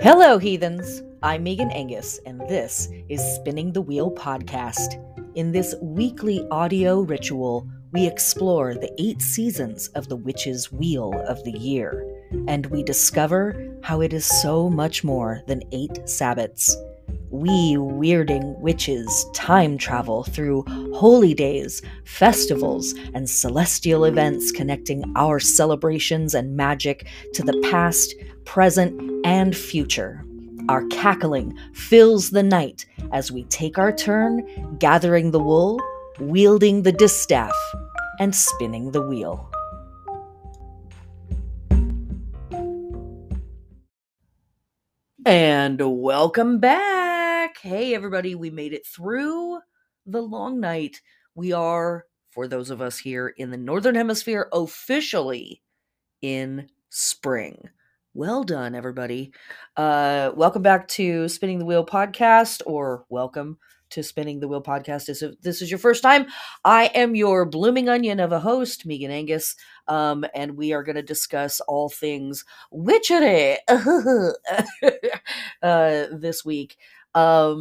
Hello, heathens! I'm Megan Angus, and this is Spinning the Wheel podcast. In this weekly audio ritual, we explore the 8 seasons of the Witch's Wheel of the Year, and we discover how it is so much more than 8 Sabbats. We weirding witches time travel through holy days, festivals, and celestial events connecting our celebrations and magic to the past, present, and future. Our cackling fills the night as we take our turn gathering the wool, wielding the distaff, and spinning the wheel. And welcome back! Hey everybody, we made it through the long night. We are, for those of us here in the Northern Hemisphere, officially in spring. Well done, everybody. Welcome back to Spinning the Wheel podcast, or welcome to Spinning the Wheel podcast. If this is your first time, I am your blooming onion of a host, Megan Angus, and we are going to discuss all things witchery this week. A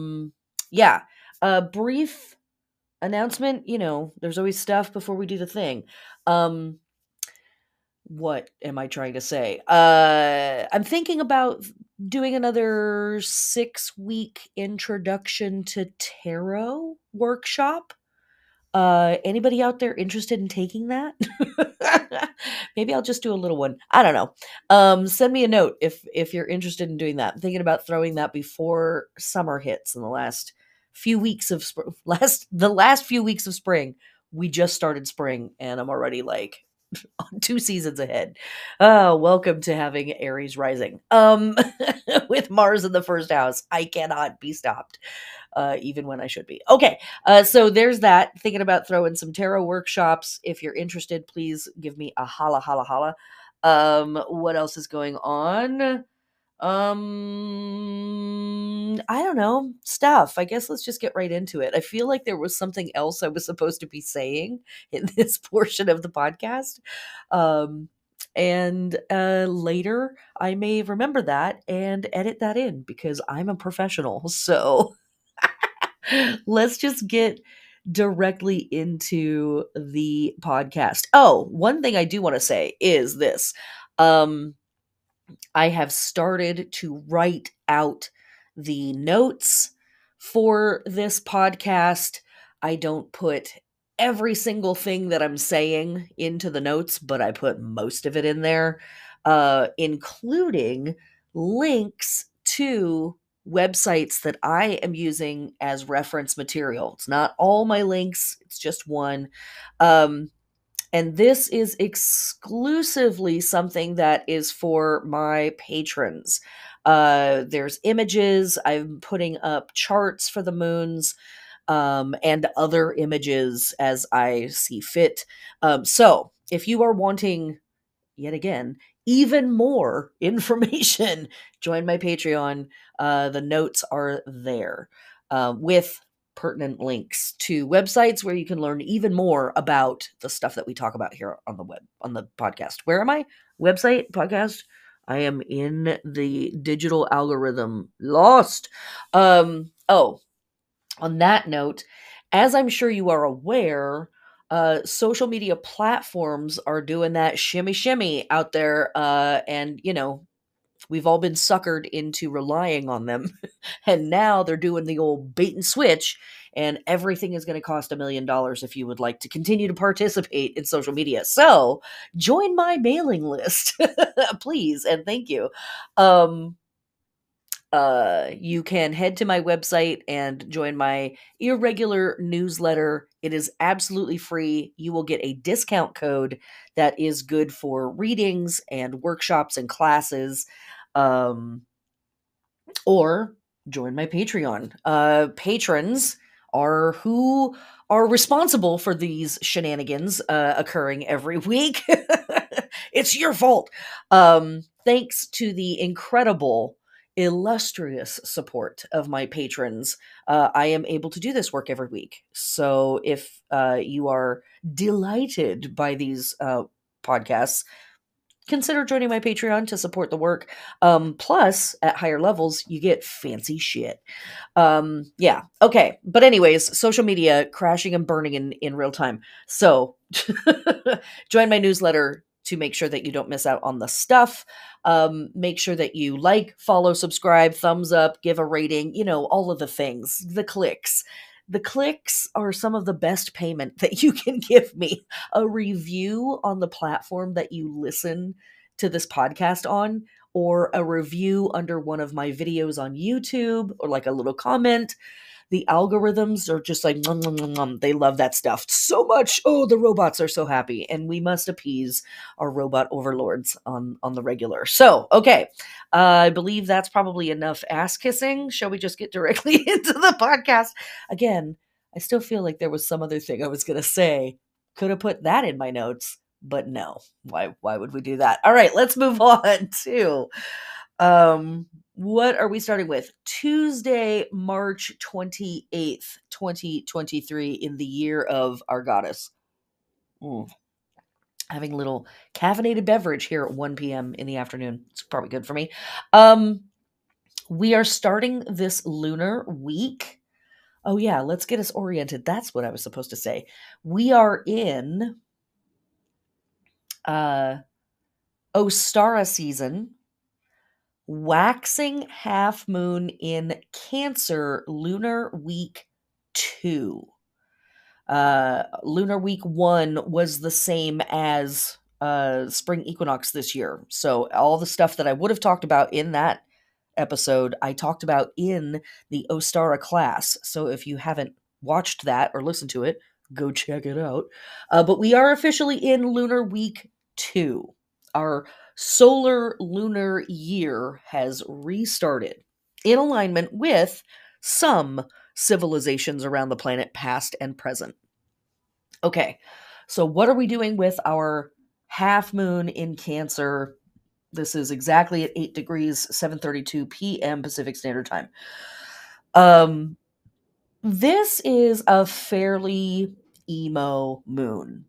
brief announcement. There's always stuff before we do the thing. What am I trying to say? I'm thinking about doing another 6-week introduction to tarot workshop. Anybody out there interested in taking that? Maybe I'll just do a little one. I don't know. Send me a note if you're interested in doing that. I'm thinking about throwing that before summer hits in the last few weeks of the last few weeks of spring. We just started spring and I'm already like 2 seasons ahead. Oh, welcome to having Aries rising. With Mars in the first house. I cannot be stopped. Even when I should be. Okay, so there's that. Thinking about throwing some tarot workshops. If you're interested, please give me a holla, holla, holla. What else is going on? I don't know. Stuff. I guess let's just get right into it. I feel like there was something else I was supposed to be saying in this portion of the podcast. And later I may remember that and edit that in because I'm a professional. So let's just get directly into the podcast. Oh, one thing I do want to say is this. I have started to write out the notes for this podcast. I don't put every single thing that I'm saying into the notes, but I put most of it in there, including links to websites that I am using as reference material. It's not all my links, it's just one. And this is exclusively something that is for my patrons. There's images. I'm putting up charts for the moons, and other images as I see fit. So if you are wanting, yet again, even more information, join my Patreon. The notes are there with pertinent links to websites where you can learn even more about the stuff that we talk about here on the podcast. Where am I? Website, podcast? I am in the digital algorithm. Lost. On that note, as I'm sure you are aware, social media platforms are doing that shimmy out there, and we've all been suckered into relying on them. And now they're doing the old bait and switch, and everything is going to cost $1 million if you would like to continue to participate in social media. So join my mailing list, please, and thank you. You can head to my website and join my irregular newsletter. It is absolutely free. You will get a discount code that is good for readings and workshops and classes. Or join my Patreon. Patrons are who are responsible for these shenanigans occurring every week. It's your fault. Thanks to the incredible, illustrious support of my patrons, I am able to do this work every week. So if you are delighted by these podcasts, consider joining my Patreon to support the work. Plus, at higher levels, you get fancy shit. Yeah. Okay. But anyways, social media crashing and burning in real time. So join my newsletter to make sure that you don't miss out on the stuff. Make sure that you like, follow, subscribe, thumbs up, give a rating, all of the things, the clicks. The clicks are some of the best payment that you can give me. A review on the platform that you listen to this podcast on, or a review under one of my videos on YouTube, or like a little comment. The algorithms are just like, nom, nom, nom, nom. They love that stuff so much. Oh, the robots are so happy. And we must appease our robot overlords on the regular. So, okay. I believe that's probably enough ass kissing. Shall we just get directly into the podcast? Again, I still feel like there was some other thing I was going to say. Could have put that in my notes, but no. Why would we do that? All right, let's move on to what are we starting with? Tuesday, March 28th, 2023, in the year of our goddess. Having a little caffeinated beverage here at 1 p.m. in the afternoon. It's probably good for me. We are starting this lunar week. Oh yeah, let's get us oriented. That's what I was supposed to say. We are in Ostara season, waxing half moon in Cancer, lunar week 2. Lunar week 1 was the same as spring equinox this year. So all the stuff that I would have talked about in that episode, I talked about in the Ostara class. So if you haven't watched that or listened to it, go check it out. But we are officially in lunar week 2. Our solar lunar year has restarted in alignment with some civilizations around the planet, past and present. Okay, so what are we doing with our half moon in Cancer? This is exactly at 8 degrees, 7:32 p.m. Pacific Standard Time. This is a fairly emo moon.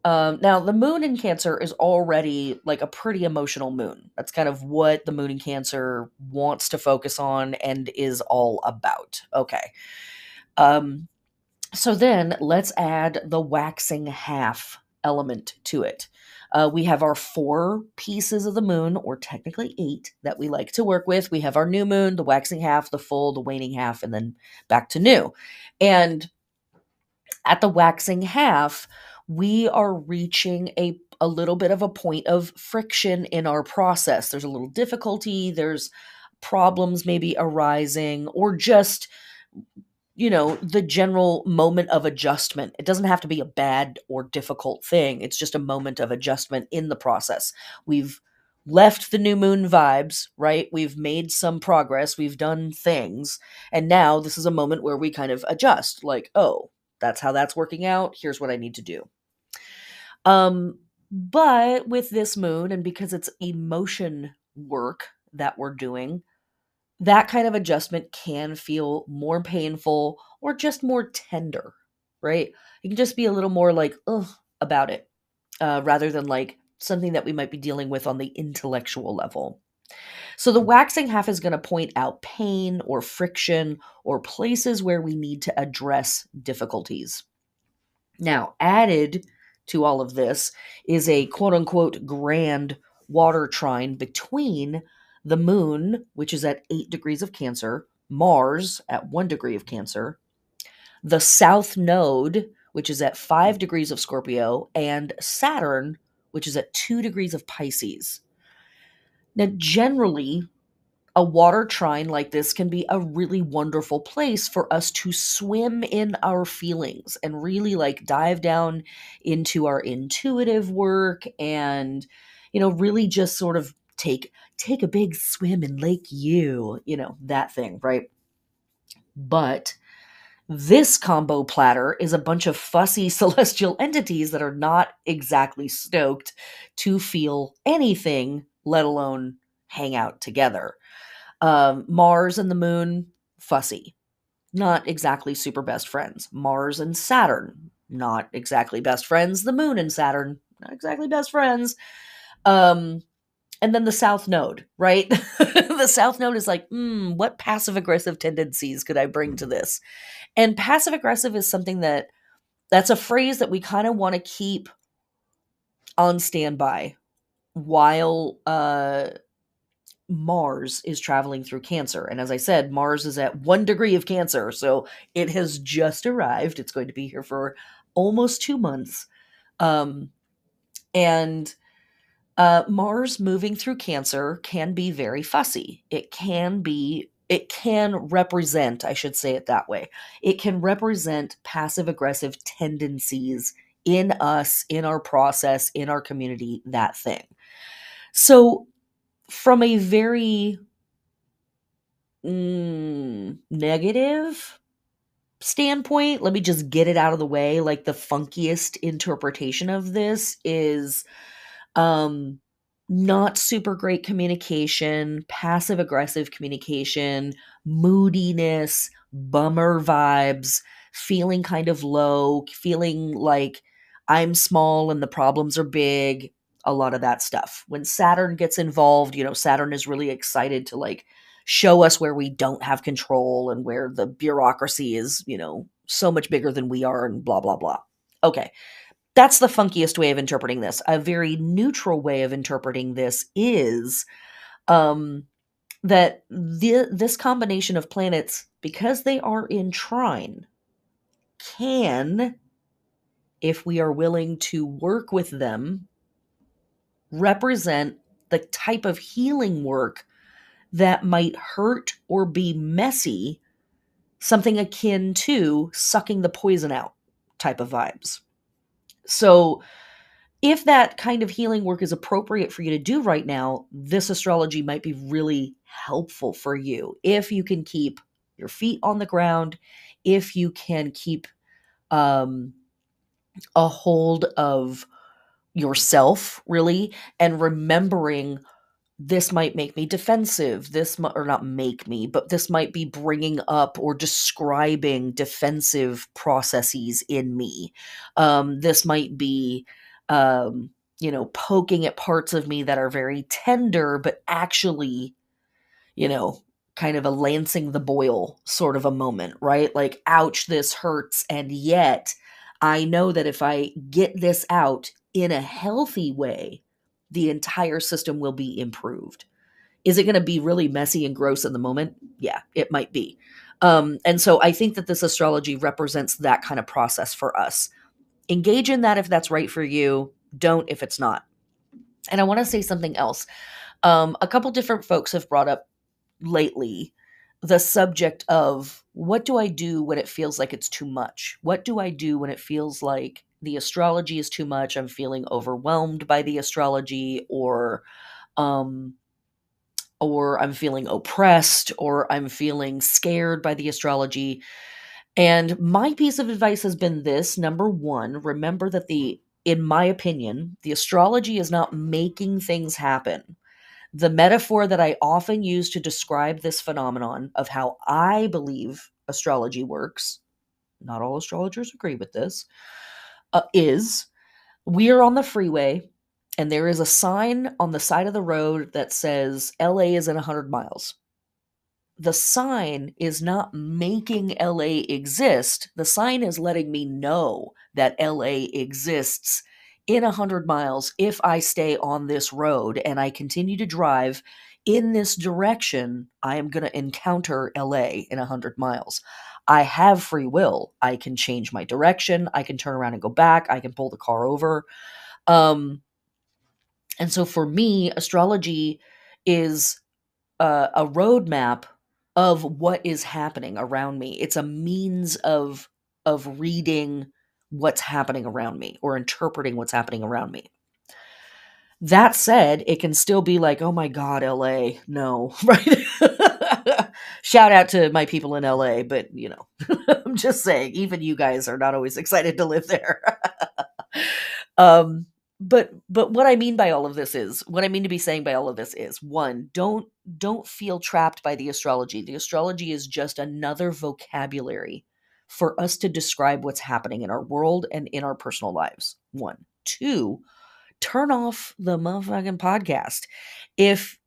Now, the moon in Cancer is already like a pretty emotional moon. That's kind of what the moon in Cancer wants to focus on and is all about. Okay. So then let's add the waxing half element to it. We have our 4 pieces of the moon, or technically 8, that we like to work with. We have our new moon, the waxing half, the full, the waning half, and then back to new. And at the waxing half, we are reaching a little bit of a point of friction in our process. There's a little difficulty, there's problems maybe arising, or just the general moment of adjustment. It doesn't have to be a bad or difficult thing. It's just a moment of adjustment in the process. We've left the new moon vibes, right? We've made some progress. We've done things. And now this is a moment where we kind of adjust. Like, oh, that's how that's working out. Here's what I need to do. But with this moon, and because it's emotion work that we're doing, that kind of adjustment can feel more painful or just more tender, right? It can just be a little more like, ugh, about it, rather than like something that we might be dealing with on the intellectual level. So the waxing half is going to point out pain or friction or places where we need to address difficulties. Now, added to all of this is a quote unquote grand water trine between the moon, which is at 8 degrees of Cancer, Mars at 1 degree of Cancer, the south node, which is at 5 degrees of Scorpio, and Saturn, which is at 2 degrees of Pisces. Now, generally, a water trine like this can be a really wonderful place for us to swim in our feelings and really like dive down into our intuitive work and, really just sort of take a big swim in Lake You, that thing, right? But this combo platter is a bunch of fussy celestial entities that are not exactly stoked to feel anything, let alone hang out together. Mars and the moon, fussy. Not exactly super best friends. Mars and Saturn, not exactly best friends. The moon and Saturn, not exactly best friends. Um, and then the South Node, right? The South Node is like, what passive aggressive tendencies could I bring to this? And passive aggressive is something that's a phrase that we kind of want to keep on standby while Mars is traveling through Cancer. And as I said, Mars is at 1 degree of Cancer. So it has just arrived. It's going to be here for almost 2 months. Um, and Mars moving through Cancer can be very fussy. It can represent, I should say it that way, it can represent passive aggressive tendencies in us, in our process, in our community, that thing. So, from a very negative standpoint, let me just get it out of the way. Like, the funkiest interpretation of this is um not super great communication, passive aggressive communication, moodiness, bummer vibes, feeling kind of low, feeling like I'm small and the problems are big, a lot of that stuff. When Saturn gets involved, Saturn is really excited to like show us where we don't have control and where the bureaucracy is, so much bigger than we are and blah blah blah. Okay, that's the funkiest way of interpreting this. A very neutral way of interpreting this is um, that this combination of planets, because they are in trine, can, if we are willing to work with them, represent the type of healing work that might hurt or be messy, something akin to sucking the poison out type of vibes. So, if that kind of healing work is appropriate for you to do right now, this astrology might be really helpful for you. If you can keep your feet on the ground, if you can keep um, a hold of yourself, really, and remembering this might make me defensive. Or not make me, but this might be bringing up or describing defensive processes in me. This might be, poking at parts of me that are very tender, but actually, you know, kind of a lancing the boil sort of a moment, right? Like, ouch, this hurts. And yet, I know that if I get this out in a healthy way, the entire system will be improved. Is it going to be really messy and gross in the moment? Yeah, it might be. And so I think that this astrology represents that kind of process for us. Engage in that if that's right for you. Don't if it's not. And I want to say something else. A couple different folks have brought up lately the subject of, what do I do when it feels like it's too much? What do I do when it feels like the astrology is too much? I'm feeling overwhelmed by the astrology, um, or I'm feeling oppressed, or I'm feeling scared by the astrology. And my piece of advice has been this: number one, remember that in my opinion, the astrology is not making things happen. The metaphor that I often use to describe this phenomenon of how I believe astrology works, not all astrologers agree with this, is, we are on the freeway and there is a sign on the side of the road that says LA is in 100 miles. The sign is not making LA exist. The sign is letting me know that LA exists in 100 miles if I stay on this road and I continue to drive in this direction. I am going to encounter LA in 100 miles. I have free will. I can change my direction. I can turn around and go back. I can pull the car over. And so for me, astrology is a roadmap of what is happening around me. It's a means of reading what's happening around me or interpreting what's happening around me. That said, it can still be like, oh my God, LA, no, right? Shout out to my people in LA, but I'm just saying, even you guys are not always excited to live there. um, but what I mean by all of this is, what I mean to be saying by all of this is, one, don't feel trapped by the astrology. The astrology is just another vocabulary for us to describe what's happening in our world and in our personal lives. One. Two, turn off the motherfucking podcast. If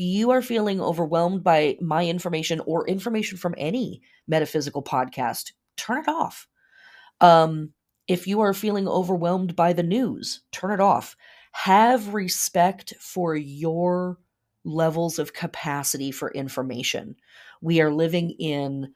you are feeling overwhelmed by my information or information from any metaphysical podcast, turn it off. Um, if you are feeling overwhelmed by the news, turn it off. Have respect for your levels of capacity for information. We are living in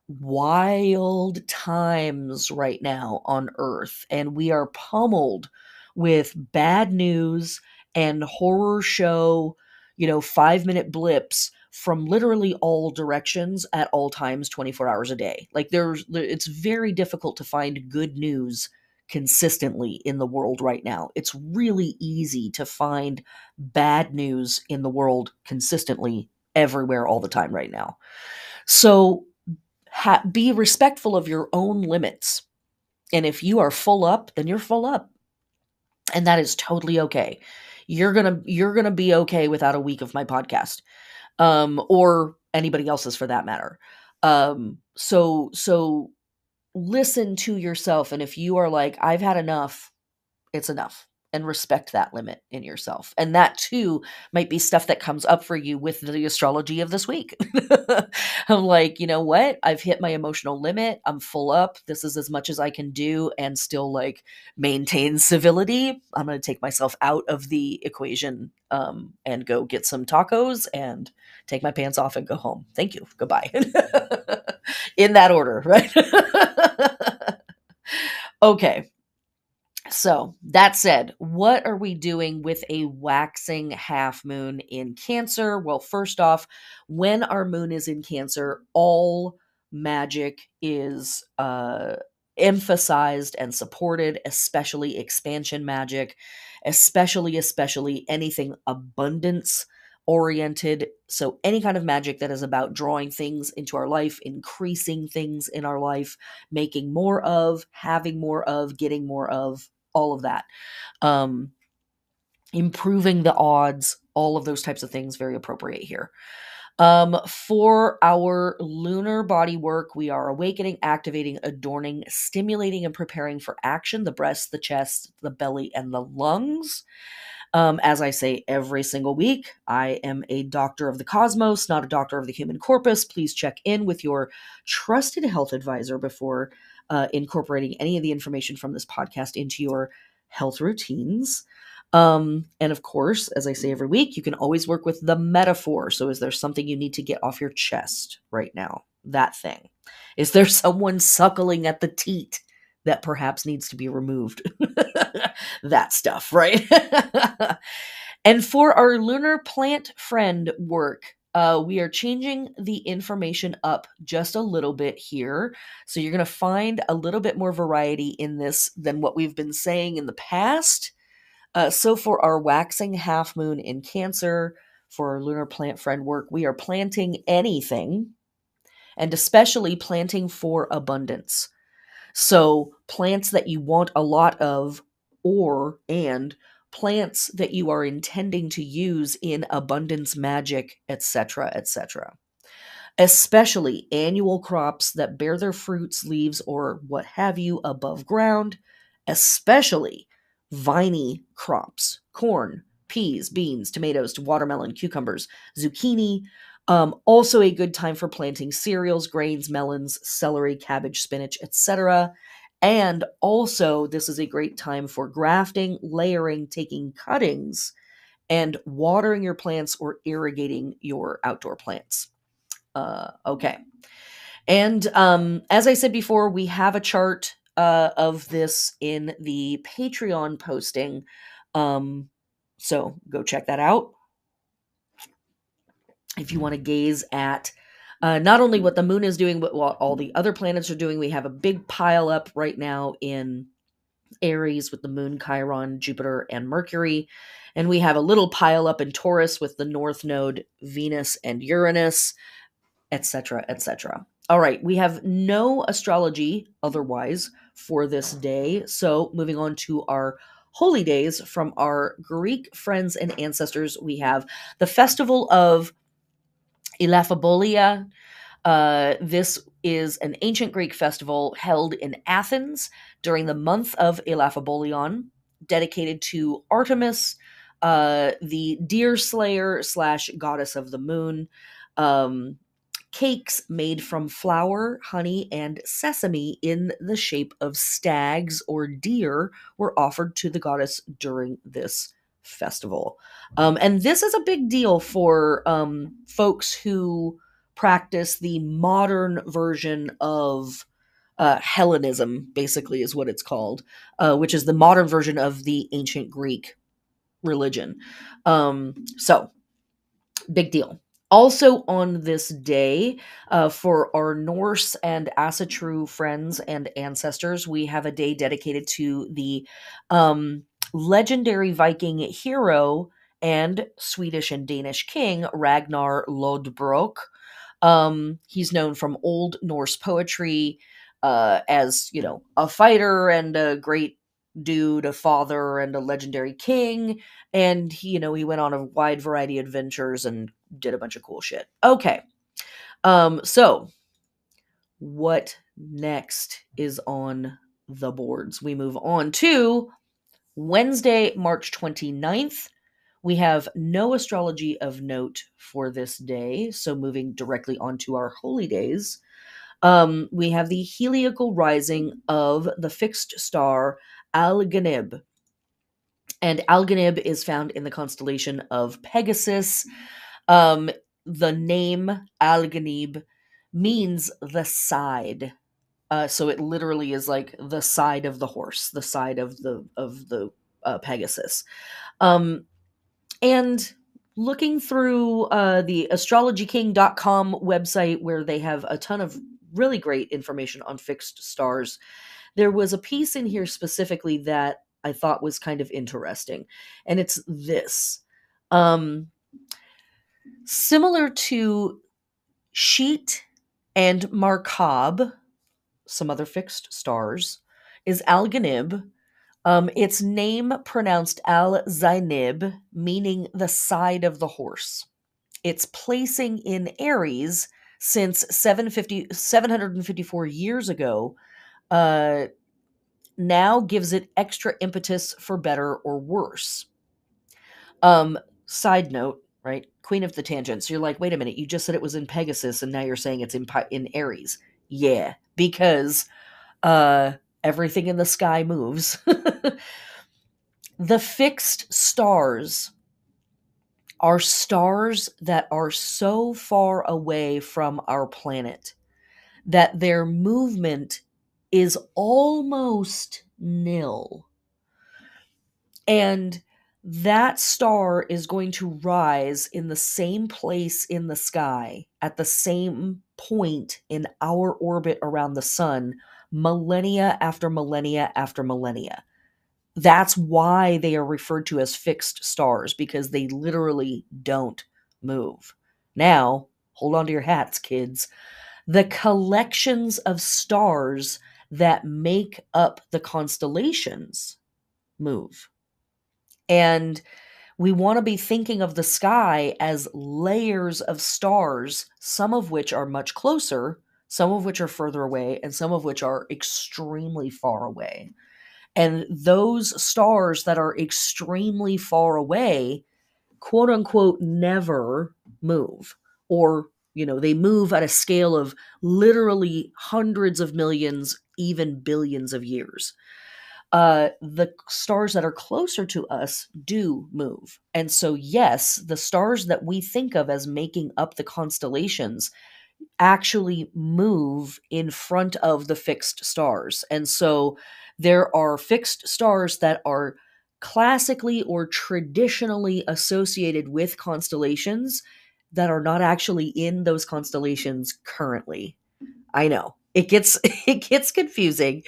wild times right now on Earth, and we are pummeled with bad news and horror show, 5-minute blips from literally all directions at all times, 24 hours a day. Like it's very difficult to find good news consistently in the world right now. It's really easy to find bad news in the world consistently everywhere all the time right now. So be respectful of your own limits. And if you are full up, then you're full up. And that is totally okay. You're going to be okay without a week of my podcast. Or anybody else's for that matter. So listen to yourself. And if you are like, I've had enough, it's enough, and respect that limit in yourself. And that too might be stuff that comes up for you with the astrology of this week. I'm like, you know what? I've hit my emotional limit. I'm full up. This is as much as I can do and still like maintain civility. I'm going to take myself out of the equation and go get some tacos and take my pants off and go home. Thank you. Goodbye. In that order, right? Okay. So that said, what are we doing with a waxing half moon in Cancer? Well, first off, when our moon is in Cancer, all magic is emphasized and supported, especially expansion magic, especially anything abundance oriented. So any kind of magic that is about drawing things into our life, increasing things in our life, making more of, having more of, getting more of, all of that. Improving the odds, all of those types of things, very appropriate here. For our lunar body work, we are awakening, activating, adorning, stimulating, and preparing for action, the breast, the chest, the belly, and the lungs. As I say every single week, I am a doctor of the cosmos, not a doctor of the human corpus. Please check in with your trusted health advisor before incorporating any of the information from this podcast into your health routines. And of course, as I say every week, you can always work with the metaphor. So is there something you need to get off your chest right now? That thing. Is there someone suckling at the teat that perhaps needs to be removed? That stuff, right? And for our lunar plant friend work, we are changing the information up just a little bit here. So you're going to find a little bit more variety in this than what we've been saying in the past. So for our waxing half moon in Cancer, for our lunar plant friend work, we are planting anything, and especially planting for abundance. So plants that you want a lot of, and plants that you are intending to use in abundance magic, etc., etc. Especially annual crops that bear their fruits, leaves, or what have you above ground, especially viney crops, corn, peas, beans, tomatoes, watermelon, cucumbers, zucchini. Also a good time for planting cereals, grains, melons, celery, cabbage, spinach, etc. And also, this is a great time for grafting, layering, taking cuttings, and watering your plants or irrigating your outdoor plants. Okay. And as I said before, we have a chart of this in the Patreon posting. So go check that out if you want to gaze at not only what the moon is doing, but what all the other planets are doing. We have a big pile up right now in Aries with the moon, Chiron, Jupiter, and Mercury. And we have a little pile up in Taurus with the North Node, Venus, and Uranus, etc., etc. All right, we have no astrology otherwise for this day. So moving on to our holy days from our Greek friends and ancestors, we have the festival of Elaphobolia. This is an ancient Greek festival held in Athens during the month of Elaphobolion. dedicated to Artemis, the deer slayer slash goddess of the moon. Um, Cakes made from flour, honey, and sesame in the shape of stags or deer were offered to the goddess during this festival. And this is a big deal for folks who practice the modern version of Hellenism, basically, is what it's called, which is the modern version of the ancient Greek religion. So, big deal. Also on this day, for our Norse and Asatru friends and ancestors, we have a day dedicated to the um, legendary Viking hero and Swedish and Danish king Ragnar Lodbrok. He's known from Old Norse poetry as, a fighter and a great dude, a father and a legendary king. And he went on a wide variety of adventures and did a bunch of cool shit. Okay. So what next is on the boards? We move on to Wednesday, March 29th. We have no astrology of note for this day, so moving directly on to our holy days. We have the heliacal rising of the fixed star Alganib. And Alganib is found in the constellation of Pegasus. Um, the name Alganib means the side. So it literally is like the side of the horse, the side of the Pegasus. Um, and looking through the astrologyking.com website, where they have a ton of really great information on fixed stars, there was a piece in here specifically that I thought was kind of interesting. And it's this. Similar to Sheet and Markab, some other fixed stars, is Alganib. Its name pronounced Al-Zainib, meaning the side of the horse. Its placing in Aries since 754 years ago now gives it extra impetus for better or worse. Side note, right? Queen of the tangents. You're like, wait a minute, you just said it was in Pegasus and now you're saying it's in Aries. Yeah, because everything in the sky moves. The fixed stars are stars that are so far away from our planet that their movement is almost nil. And that star is going to rise in the same place in the sky at the same point in our orbit around the sun, millennia after millennia after millennia. That's why they are referred to as fixed stars, because they literally don't move. Now, hold on to your hats, kids. The collections of stars that make up the constellations move. And we want to be thinking of the sky as layers of stars, some of which are much closer, some of which are further away, and some of which are extremely far away. And those stars that are extremely far away, quote unquote, never move. Or, they move at a scale of literally hundreds of millions, even billions of years. The stars that are closer to us do move. And so, yes, the stars that we think of as making up the constellations actually move in front of the fixed stars. And so there are fixed stars that are classically or traditionally associated with constellations that are not actually in those constellations currently. I know. It gets it gets confusing.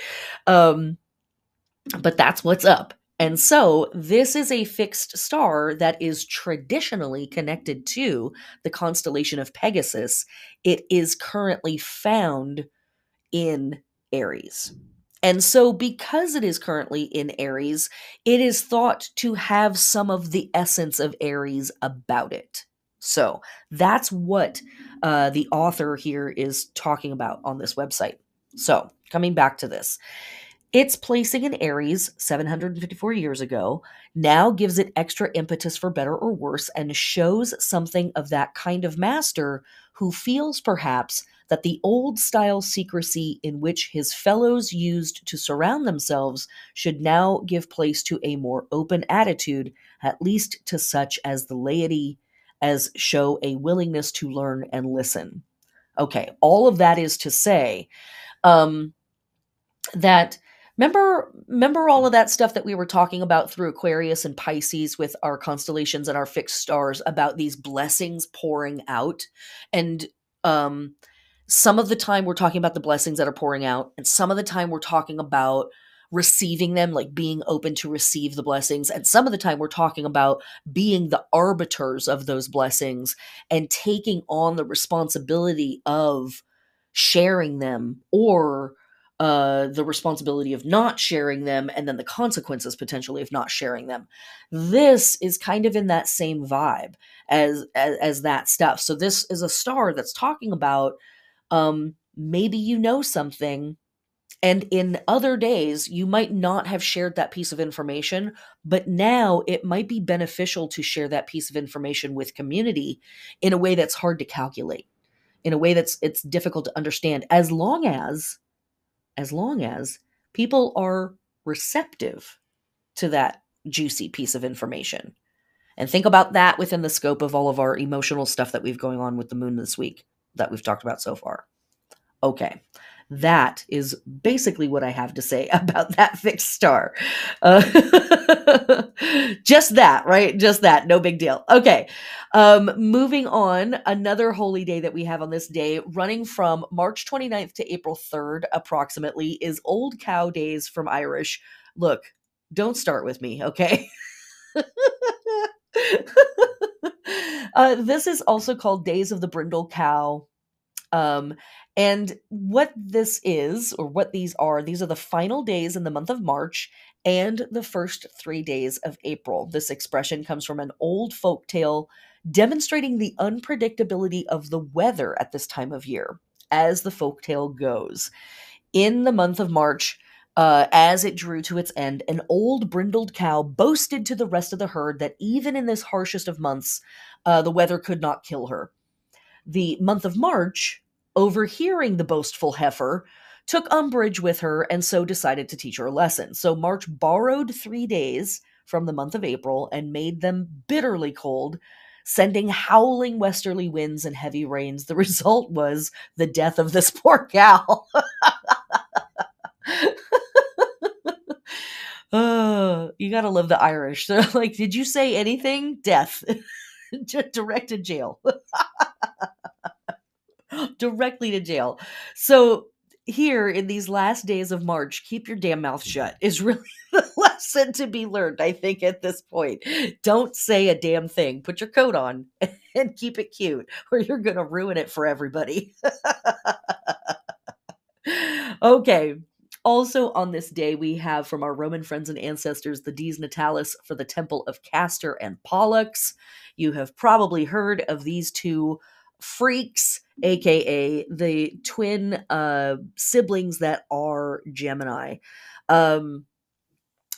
But that's what's up. And so this is a fixed star that is traditionally connected to the constellation of Pegasus. It is currently found in Aries. And so, because it is currently in Aries, it is thought to have some of the essence of Aries about it. So, that's what the author here is talking about on this website. So, coming back to this. Its placing in Aries 754 years ago now gives it extra impetus for better or worse and shows something of that kind of master who feels perhaps that the old style secrecy in which his fellows used to surround themselves should now give place to a more open attitude, at least to such as the laity as show a willingness to learn and listen. Okay, all of that is to say, um, that remember all of that stuff that we were talking about through Aquarius and Pisces with our constellations and our fixed stars about these blessings pouring out. And um some of the time we're talking about the blessings that are pouring out, and some of the time we're talking about receiving them, like being open to receive the blessings, and some of the time we're talking about being the arbiters of those blessings and taking on the responsibility of sharing them, or the responsibility of not sharing them, and then the consequences potentially of not sharing them. This is kind of in that same vibe as that stuff. So this is a star that's talking about, maybe you know something, and in other days you might not have shared that piece of information, but now it might be beneficial to share that piece of information with community in a way that's hard to calculate, in a way that's it's difficult to understand, as long as people are receptive to that juicy piece of information. And think about that within the scope of all of our emotional stuff that we've going on with the moon this week that we've talked about so far. Okay. That is basically what I have to say about that fixed star. Uh, just that, right? Just that. No big deal. Okay. Moving on, another holy day that we have on this day, running from March 29th to April 3rd, approximately, is Old Cow Days from Irish. Look, don't start with me, okay? This is also called Days of the Brindle Cow. Um, and what this is, or what these are the final days in the month of March and the first 3 days of April. This expression comes from an old folk tale demonstrating the unpredictability of the weather at this time of year, as the folk tale goes. In the month of March, as it drew to its end, an old brindled cow boasted to the rest of the herd that even in this harshest of months, the weather could not kill her. The month of March, overhearing the boastful heifer, took umbrage with her and so decided to teach her a lesson. So March borrowed 3 days from the month of April and made them bitterly cold, sending howling westerly winds and heavy rains. The result was the death of this poor cow. You gotta love the Irish. They're like, did you say anything? Death. Direct to jail. Directly to jail. So here in these last days of March, keep your damn mouth shut is really the lesson to be learned, I think, at this point. Don't say a damn thing. Put your coat on and keep it cute, or you're going to ruin it for everybody. Okay. Also on this day, we have from our Roman friends and ancestors the Dies Natalis for the temple of Castor and Pollux. You have probably heard of these two freaks, aka the twin siblings that are Gemini. Um,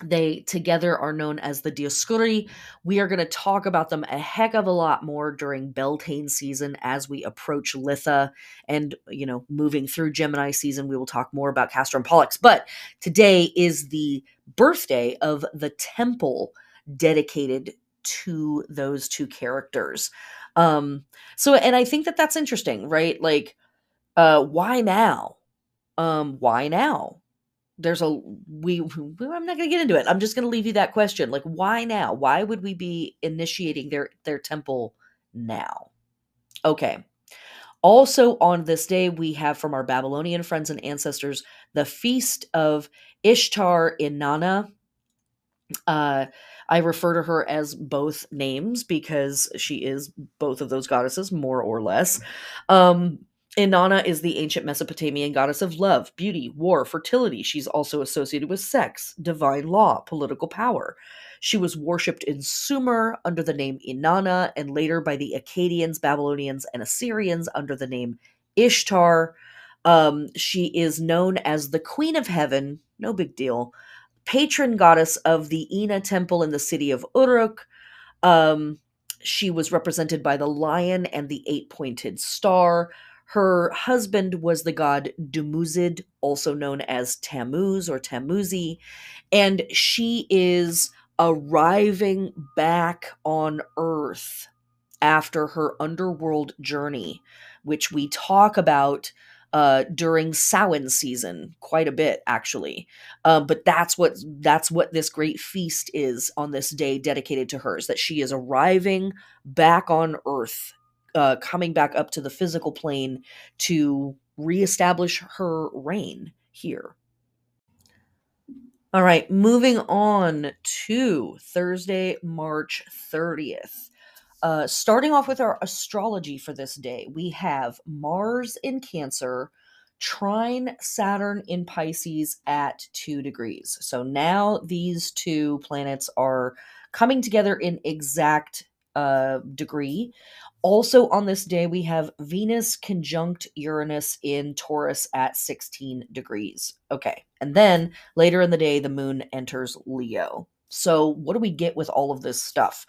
they together are known as the Dioscuri. We are going to talk about them a heck of a lot more during Beltane season as we approach Litha, and, moving through Gemini season, we will talk more about Castor and Pollux. But today is the birthday of the temple dedicated to those two characters. And I think that that's interesting, right? Like, why now? Why now? There's a we I'm not going to get into it. I'm just going to leave you that question. Like, why now? Why would we be initiating their temple now? Okay. Also on this day, we have from our Babylonian friends and ancestors the feast of Ishtar Inanna. I refer to her as both names because she is both of those goddesses, more or less. Inanna is the ancient Mesopotamian goddess of love, beauty, war, fertility. She's also associated with sex, divine law, political power. She was worshipped in Sumer under the name Inanna, and later by the Akkadians, Babylonians, and Assyrians under the name Ishtar. She is known as the Queen of Heaven, no big deal. Patron goddess of the Ina temple in the city of Uruk. Um, she was represented by the lion and the eight-pointed star. Her husband was the god Dumuzid, also known as Tammuz or Tamuzi, and she is arriving back on Earth after her underworld journey, which we talk about during Samhain season quite a bit, actually. But that's what this great feast is on this day dedicated to hers. That she is arriving back on Earth, coming back up to the physical plane to reestablish her reign here. All right, moving on to Thursday, March 30th. Starting off with our astrology for this day, we have Mars in Cancer, trine Saturn in Pisces at 2 degrees. So now these two planets are coming together in exact degree. Also on this day, we have Venus conjunct Uranus in Taurus at 16 degrees. Okay. And then later in the day, the moon enters Leo. So, what do we get with all of this stuff?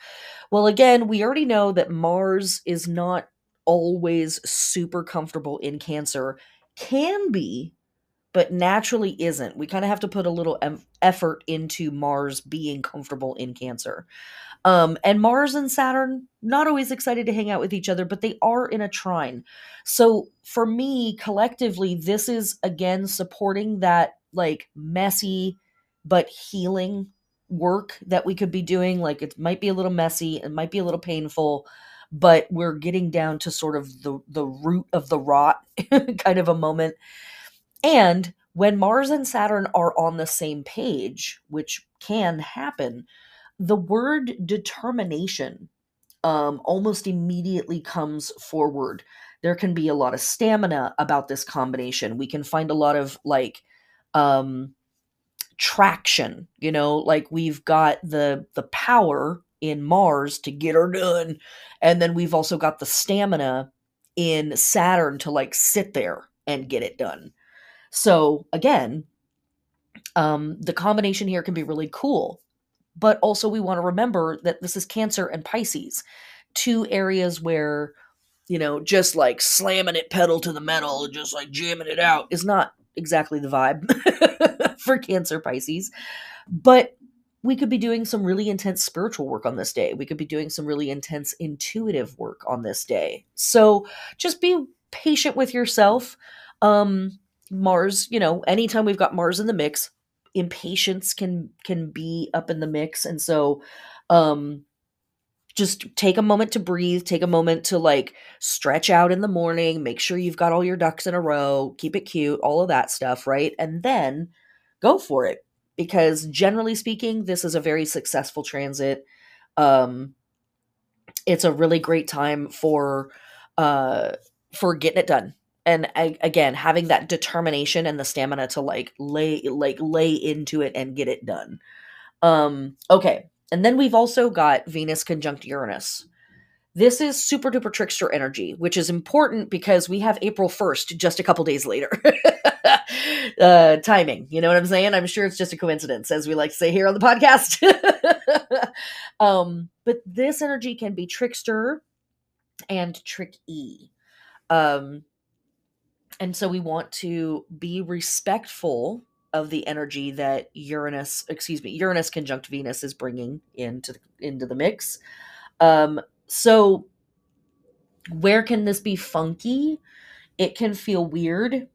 Well, again, we already know that Mars is not always super comfortable in Cancer. Can be, but naturally isn't. We kind of have to put a little effort into Mars being comfortable in Cancer. And Mars and Saturn, not always excited to hang out with each other, but they are in a trine. So for me, collectively, this is again supporting that like messy but healing work that we could be doing. Like it might be a little messy, it might be a little painful, but we're getting down to sort of the root of the rot kind of a moment. And when Mars and Saturn are on the same page, which can happen, the word determination almost immediately comes forward. There can be a lot of stamina about this combination. We can find a lot of like um, traction. Like we've got the power in Mars to get her done, and then we've also got the stamina in Saturn to like sit there and get it done. So again, the combination here can be really cool. But also, we want to remember that this is Cancer and Pisces, two areas where, just like slamming it pedal to the metal and just like jamming it out is not exactly the vibe for Cancer Pisces. But we could be doing some really intense spiritual work on this day. We could be doing some really intense intuitive work on this day. So just be patient with yourself. Mars, anytime we've got Mars in the mix, impatience can be up in the mix. And so um just take a moment to breathe, take a moment to like stretch out in the morning, make sure you've got all your ducks in a row, keep it cute, all of that stuff, right? And then go for it, because generally speaking, this is a very successful transit. um it's a really great time for getting it done. And again, having that determination and the stamina to lay into it and get it done. Okay. And then we've also got Venus conjunct Uranus. This is super duper trickster energy, which is important because we have April 1st just a couple days later. Timing, you know what I'm saying? I'm sure it's just a coincidence, as we like to say here on the podcast. But this energy can be trickster and tricky. Um, and so we want to be respectful of the energy that Uranus conjunct Venus is bringing into the mix. So where can this be funky? It can feel weird.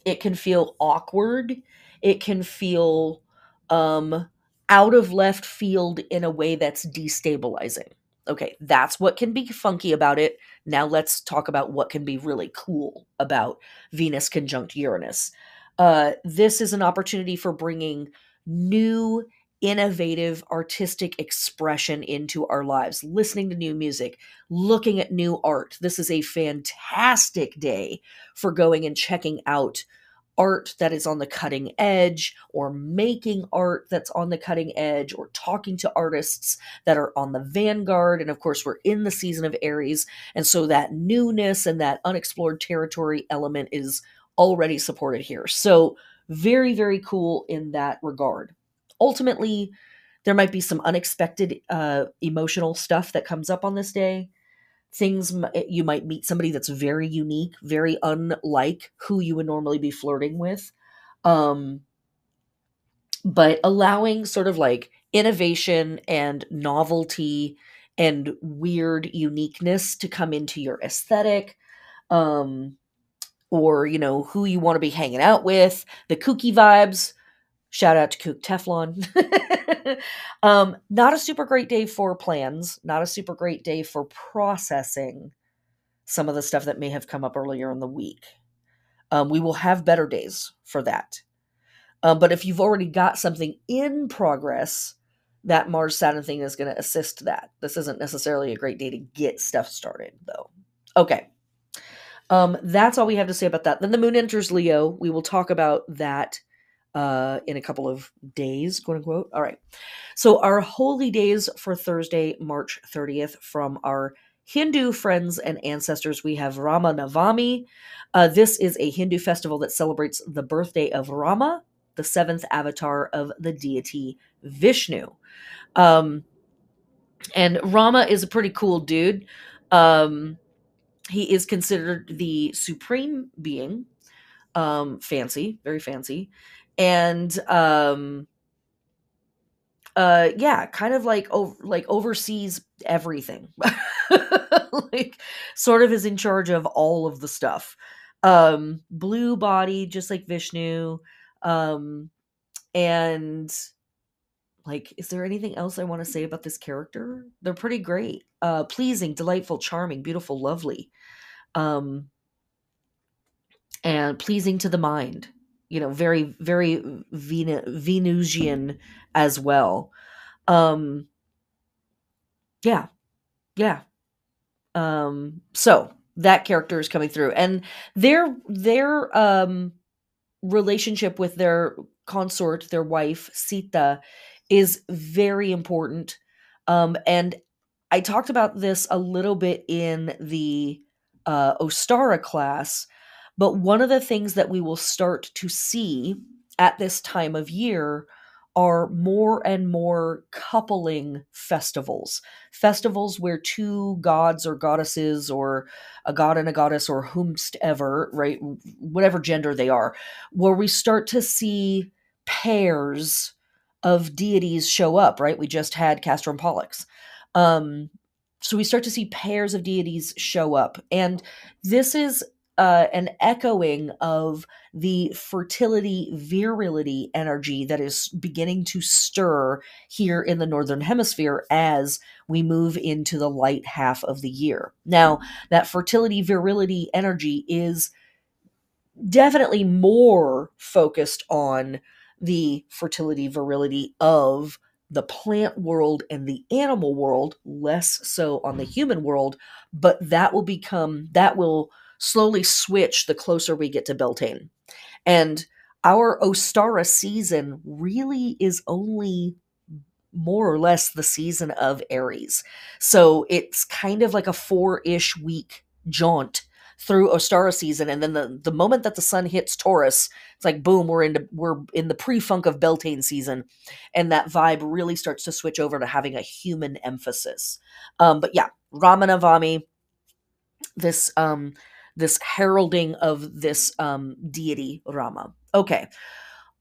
It can feel awkward. It can feel out of left field in a way that's destabilizing. Okay, that's what can be funky about it. Now let's talk about what can be really cool about Venus conjunct Uranus. This is an opportunity for bringing new, innovative, artistic expression into our lives, listening to new music, looking at new art. This is a fantastic day for going and checking out art that is on the cutting edge, or making art that's on the cutting edge, or talking to artists that are on the vanguard. And of course, we're in the season of Aries. And so that newness and that unexplored territory element is already supported here. So very, very cool in that regard. Ultimately, there might be some unexpected emotional stuff that comes up on this day. You might meet somebody that's very unique, very unlike who you would normally be flirting with. Um, but allowing sort of like innovation and novelty and weird uniqueness to come into your aesthetic, um, or who you want to be hanging out with, the kooky vibes. Shout out to Kook Teflon. Not a super great day for plans, not a super great day for processing some of the stuff that may have come up earlier in the week. We will have better days for that. But if you've already got something in progress, that Mars Saturn thing is going to assist that. This isn't necessarily a great day to get stuff started, though. Okay. That's all we have to say about that. Then the moon enters Leo. We will talk about that in a couple of days, quote unquote. All right. So our holy days for Thursday, March 30th, from our Hindu friends and ancestors, we have Rama Navami. This is a Hindu festival that celebrates the birthday of Rama, the seventh avatar of the deity Vishnu. And Rama is a pretty cool dude. He is considered the supreme being. Fancy, very fancy. And yeah, kind of like oversees everything. Like sort of is in charge of all of the stuff. Blue body, just like Vishnu. And like, is there anything else I want to say about this character? They're pretty great. Pleasing, delightful, charming, beautiful, lovely. And pleasing to the mind. Very, very Venusian as well. Yeah, yeah. So that character is coming through, and their relationship with their consort, their wife Sita, is very important. And I talked about this a little bit in the Ostara class, but one of the things that we will start to see at this time of year are more and more coupling festivals where two gods or goddesses, or a god and a goddess, or whomstever, right, whatever gender they are, where we start to see pairs of deities show up, right? We just had Castor and Pollux. So we start to see pairs of deities show up. And this is an echoing of the fertility, virility energy that is beginning to stir here in the Northern Hemisphere as we move into the light half of the year. Now, that fertility, virility energy is definitely more focused on the fertility, virility of the plant world and the animal world, less so on the human world, but that will slowly switch the closer we get to Beltane. And our Ostara season really is only more or less the season of Aries. So it's kind of like a 4-ish week jaunt through Ostara season, and then the moment that the sun hits Taurus, it's like boom, we're in the pre-funk of Beltane season, and that vibe really starts to switch over to having a human emphasis. But yeah, Ramanavami, this heralding of this deity Rama. Okay.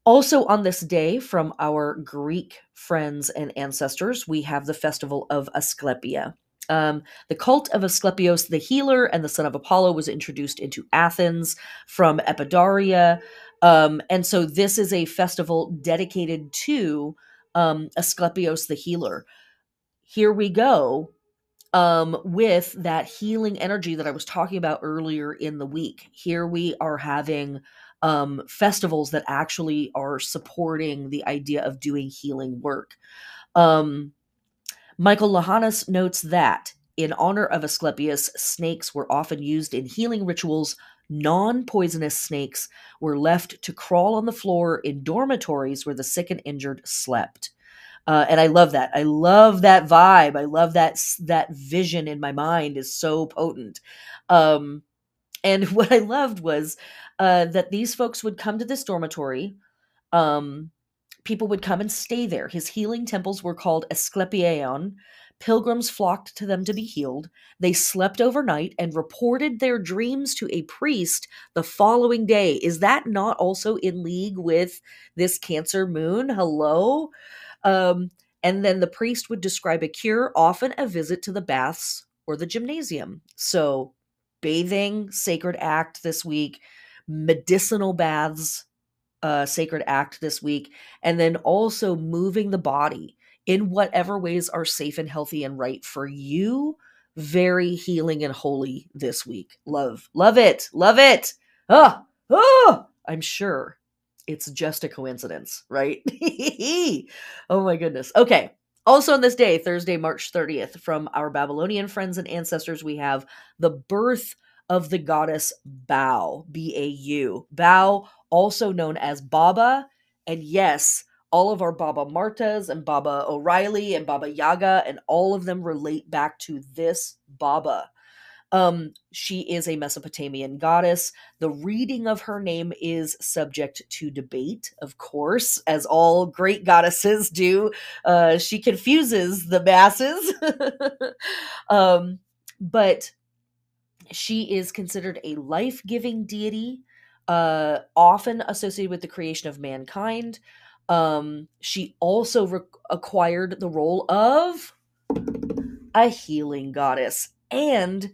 Also on this day, from our Greek friends and ancestors, we have the festival of Asklepios. The cult of Asklepios the healer and the son of Apollo was introduced into Athens from Epidaria. And so this is a festival dedicated to Asklepios the healer. Here we go, with that healing energy that I was talking about earlier in the week. Here we are having festivals that actually are supporting the idea of doing healing work. Michael Lahanas notes that in honor of Asklepios, snakes were often used in healing rituals. Non-poisonous snakes were left to crawl on the floor in dormitories where the sick and injured slept. And I love that. I love that vibe. I love that vision in my mind is so potent. And what I loved was that these folks would come to this dormitory. Um, People would come and stay there. His healing temples were called Asklepios. Pilgrims flocked to them to be healed. They slept overnight and reported their dreams to a priest the following day. Is that not also in league with this Cancer moon? Hello? Um, and then the priest would describe a cure, often a visit to the baths or the gymnasium. So, bathing, sacred act this week, medicinal baths, sacred act this week, and then also moving the body in whatever ways are safe and healthy and right for you. Very healing and holy this week. Love it, love it. I'm sure it's just a coincidence, right? Oh my goodness. Okay. Also on this day, Thursday, March 30th, from our Babylonian friends and ancestors, we have the birth of the goddess Bau, B-A-U. Bau, also known as Baba. And yes, all of our Baba Martas and Baba O'Reilly and Baba Yaga and all of them relate back to this Baba. She is a Mesopotamian goddess. The reading of her name is subject to debate, of course, as all great goddesses do. She confuses the masses. um, but she is considered a life-giving deity, often associated with the creation of mankind. She also acquired the role of a healing goddess and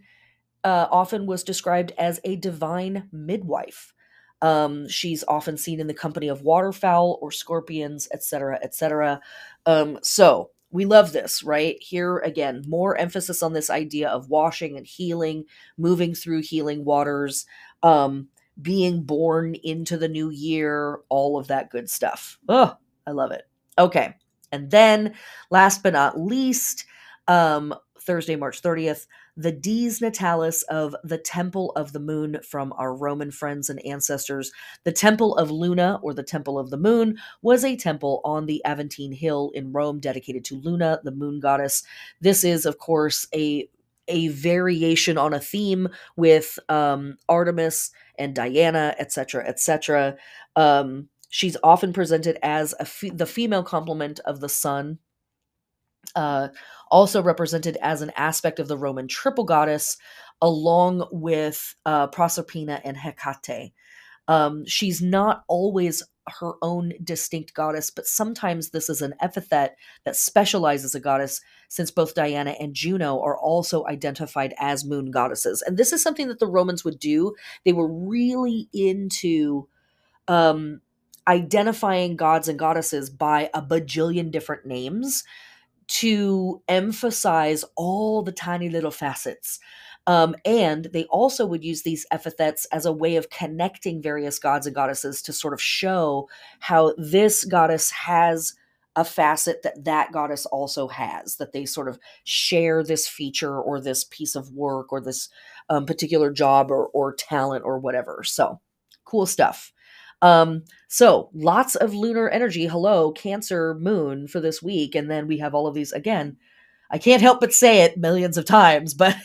often was described as a divine midwife. She's often seen in the company of waterfowl or scorpions, etc., etc. So we love this, right? Here again, more emphasis on this idea of washing and healing, moving through healing waters, being born into the new year, all of that good stuff. Oh, I love it. Okay. And then last but not least, Thursday, March 30th, the Dies Natalis of the Temple of the Moon from our Roman friends and ancestors. The Temple of Luna, or the Temple of the Moon, was a temple on the Aventine Hill in Rome dedicated to Luna, the moon goddess. This is, of course, a variation on a theme with Artemis and Diana, etc., etc. She's often presented as the female complement of the sun, also represented as an aspect of the Roman triple goddess, along with Proserpina and Hecate. She's not always her own distinct goddess, but sometimes this is an epithet that specializes a goddess, since both Diana and Juno are also identified as moon goddesses. And this is something that the Romans would do. They were really into identifying gods and goddesses by a bajillion different names to emphasize all the tiny little facets. And they also would use these epithets as a way of connecting various gods and goddesses to sort of show how this goddess has a facet that that goddess also has, that they sort of share this feature or this piece of work or this particular job or talent or whatever. So cool stuff. So lots of lunar energy. Hello, Cancer moon for this week. And then we have all of these again. I can't help but say it millions of times, but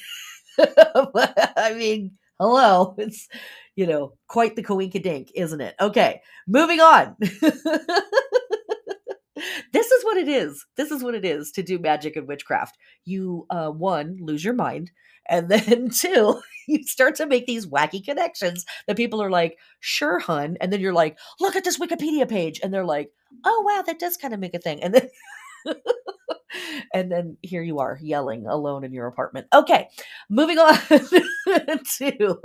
I mean, hello. It's, quite the coinkydink, isn't it? Okay, moving on. This is what it is. This is what it is to do magic and witchcraft. You, one, lose your mind. And then two, you start to make these wacky connections that people are like, sure, hun. And then you're like, look at this Wikipedia page. And they're like, oh, wow, that does kind of make a thing. And then and then here you are yelling alone in your apartment. Okay, moving on to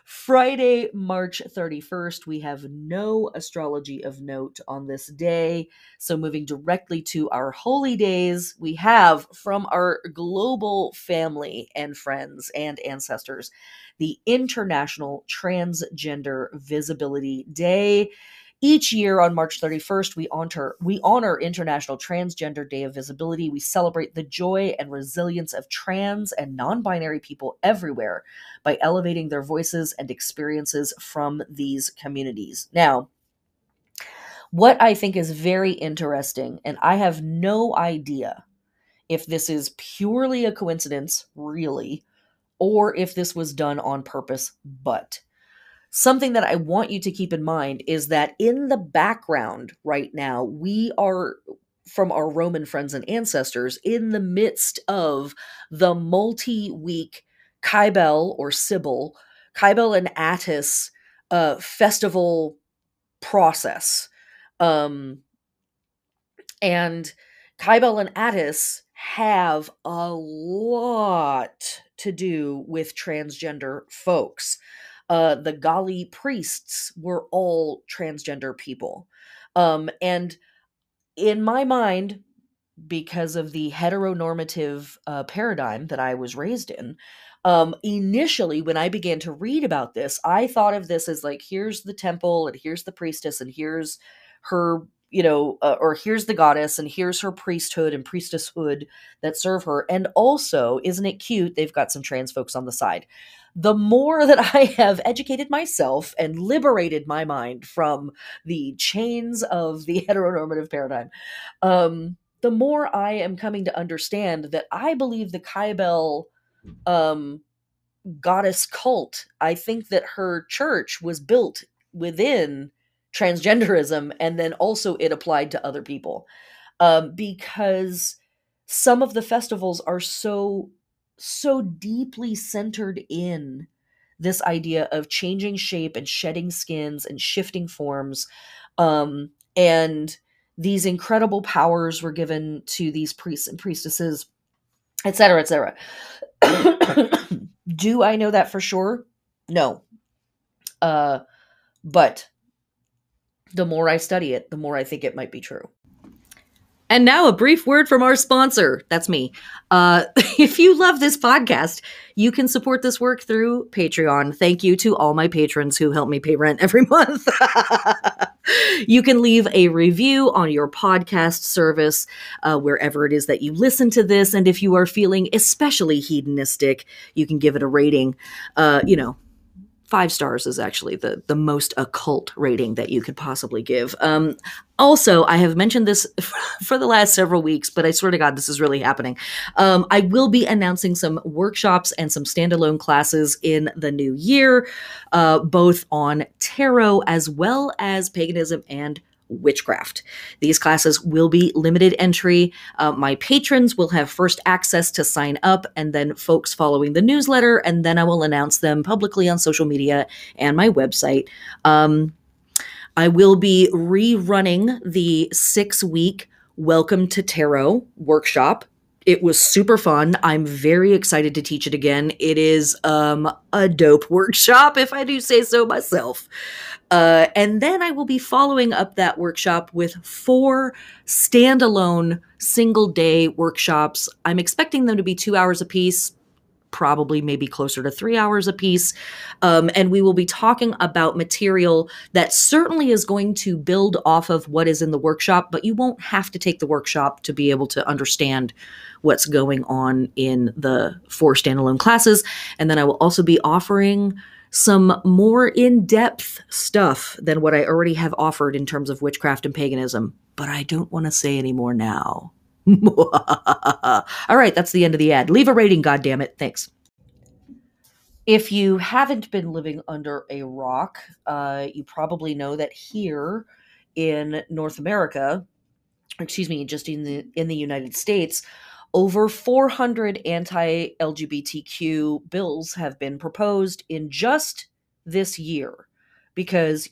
Friday, March 31st. We have no astrology of note on this day. So moving directly to our holy days, we have from our global family and friends and ancestors, the International Transgender Visibility Day. Each year on March 31st, we honor International Transgender Day of Visibility. We celebrate the joy and resilience of trans and non-binary people everywhere by elevating their voices and experiences from these communities. Now, what I think is very interesting, and I have no idea if this is purely a coincidence, really, or if this was done on purpose. But something that I want you to keep in mind is that in the background right now, we are, from our Roman friends and ancestors, in the midst of the multi-week Kybele or Sibyl, Kybele and Attis festival process. Um, and Kybele and Attis have a lot to do with transgender folks. The Gali priests were all transgender people. And in my mind, because of the heteronormative paradigm that I was raised in, initially when I began to read about this, I thought of this as like, here's the temple and here's the priestess and here's her, or here's the goddess and here's her priesthood and priestesshood that serve her. And also, isn't it cute? They've got some trans folks on the side. The more that I have educated myself and liberated my mind from the chains of the heteronormative paradigm, the more I am coming to understand that I believe the Kybele um, goddess cult, I think that her church was built within transgenderism, and then also it applied to other people, because some of the festivals are so deeply centered in this idea of changing shape and shedding skins and shifting forms, and these incredible powers were given to these priests and priestesses, etc., etc. Do I know that for sure? No. But the more I study it, the more I think it might be true. And now a brief word from our sponsor. That's me. If you love this podcast, you can support this work through Patreon. Thank you to all my patrons who help me pay rent every month. You can leave a review on your podcast service, wherever it is that you listen to this. And if you are feeling especially hedonistic, you can give it a rating. 5 stars is actually the most occult rating that you could possibly give. Also, I have mentioned this for the last several weeks, but I swear to God, this is really happening. I will be announcing some workshops and some standalone classes in the new year, both on tarot as well as paganism and witchcraft. These classes will be limited entry. My patrons will have first access to sign up, and then folks following the newsletter, and then I will announce them publicly on social media and my website. I will be rerunning the 6-week Welcome to Tarot workshop. It was super fun. I'm very excited to teach it again. It is a dope workshop, if I do say so myself. And then I will be following up that workshop with 4 standalone single-day workshops. I'm expecting them to be 2 hours apiece, probably maybe closer to 3 hours apiece. And we will be talking about material that certainly is going to build off of what is in the workshop, but you won't have to take the workshop to be able to understand what's going on in the 4 standalone classes. And then I will also be offering some more in-depth stuff than what I already have offered in terms of witchcraft and paganism, but I don't want to say any more now. All right, that's the end of the ad. Leave a rating, goddammit. Thanks. If you haven't been living under a rock, you probably know that here in North America, excuse me, just in the United States, over 400 anti-LGBTQ bills have been proposed in just this year because,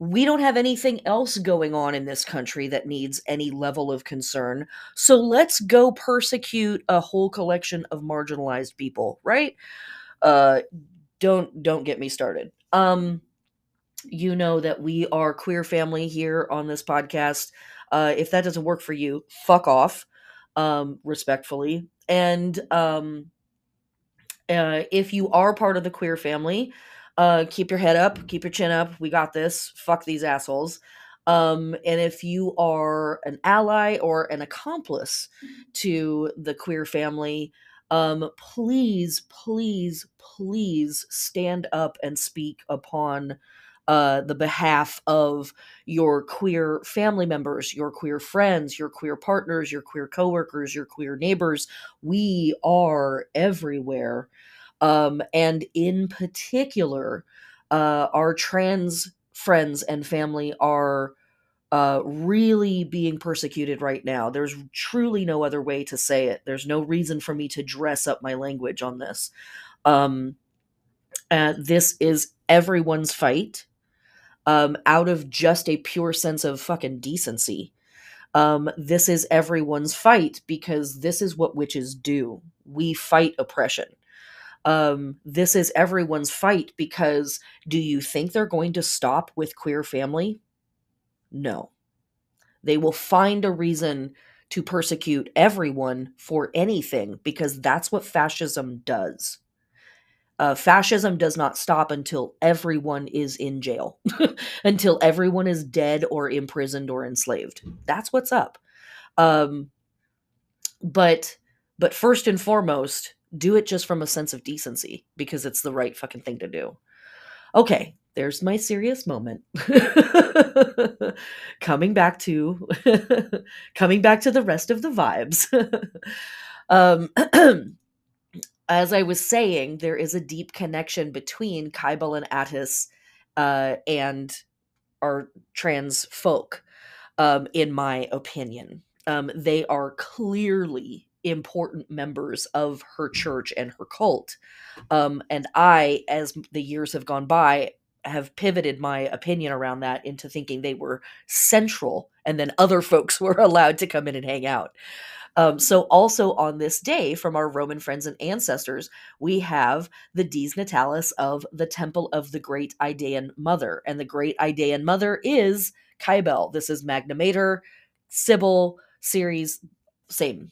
we don't have anything else going on in this country that needs any level of concern. So let's go persecute a whole collection of marginalized people, right? Don't get me started. You know that we are queer family here on this podcast. If that doesn't work for you, fuck off, respectfully. And if you are part of the queer family, keep your head up, keep your chin up. We got this. Fuck these assholes. And if you are an ally or an accomplice to the queer family, please, please, please stand up and speak upon the behalf of your queer family members, your queer friends, your queer partners, your queer coworkers, your queer neighbors. We are everywhere. And in particular, our trans friends and family are really being persecuted right now. There's truly no other way to say it. There's no reason for me to dress up my language on this. Um, this is everyone's fight, out of just a pure sense of fucking decency. This is everyone's fight because this is what witches do. We fight oppression. This is everyone's fight because do you think they're going to stop with queer family? No. They will find a reason to persecute everyone for anything because that's what fascism does. Fascism does not stop until everyone is in jail, until everyone is dead or imprisoned or enslaved. That's what's up. Um, but first and foremost, do it just from a sense of decency because it's the right fucking thing to do. Okay, there's my serious moment. coming back to coming back to the rest of the vibes. um, as I was saying, there is a deep connection between Kybele and Attis and our trans folk, in my opinion. They are clearly important members of her church and her cult. And I, as the years have gone by, have pivoted my opinion around that into thinking they were central, and then other folks were allowed to come in and hang out. So also on this day, from our Roman friends and ancestors, we have the Dies Natalis of the Temple of the Great Idaean Mother. And the Great Idaean Mother is Kybele. This is Magna Mater, Sybil, Ceres, same.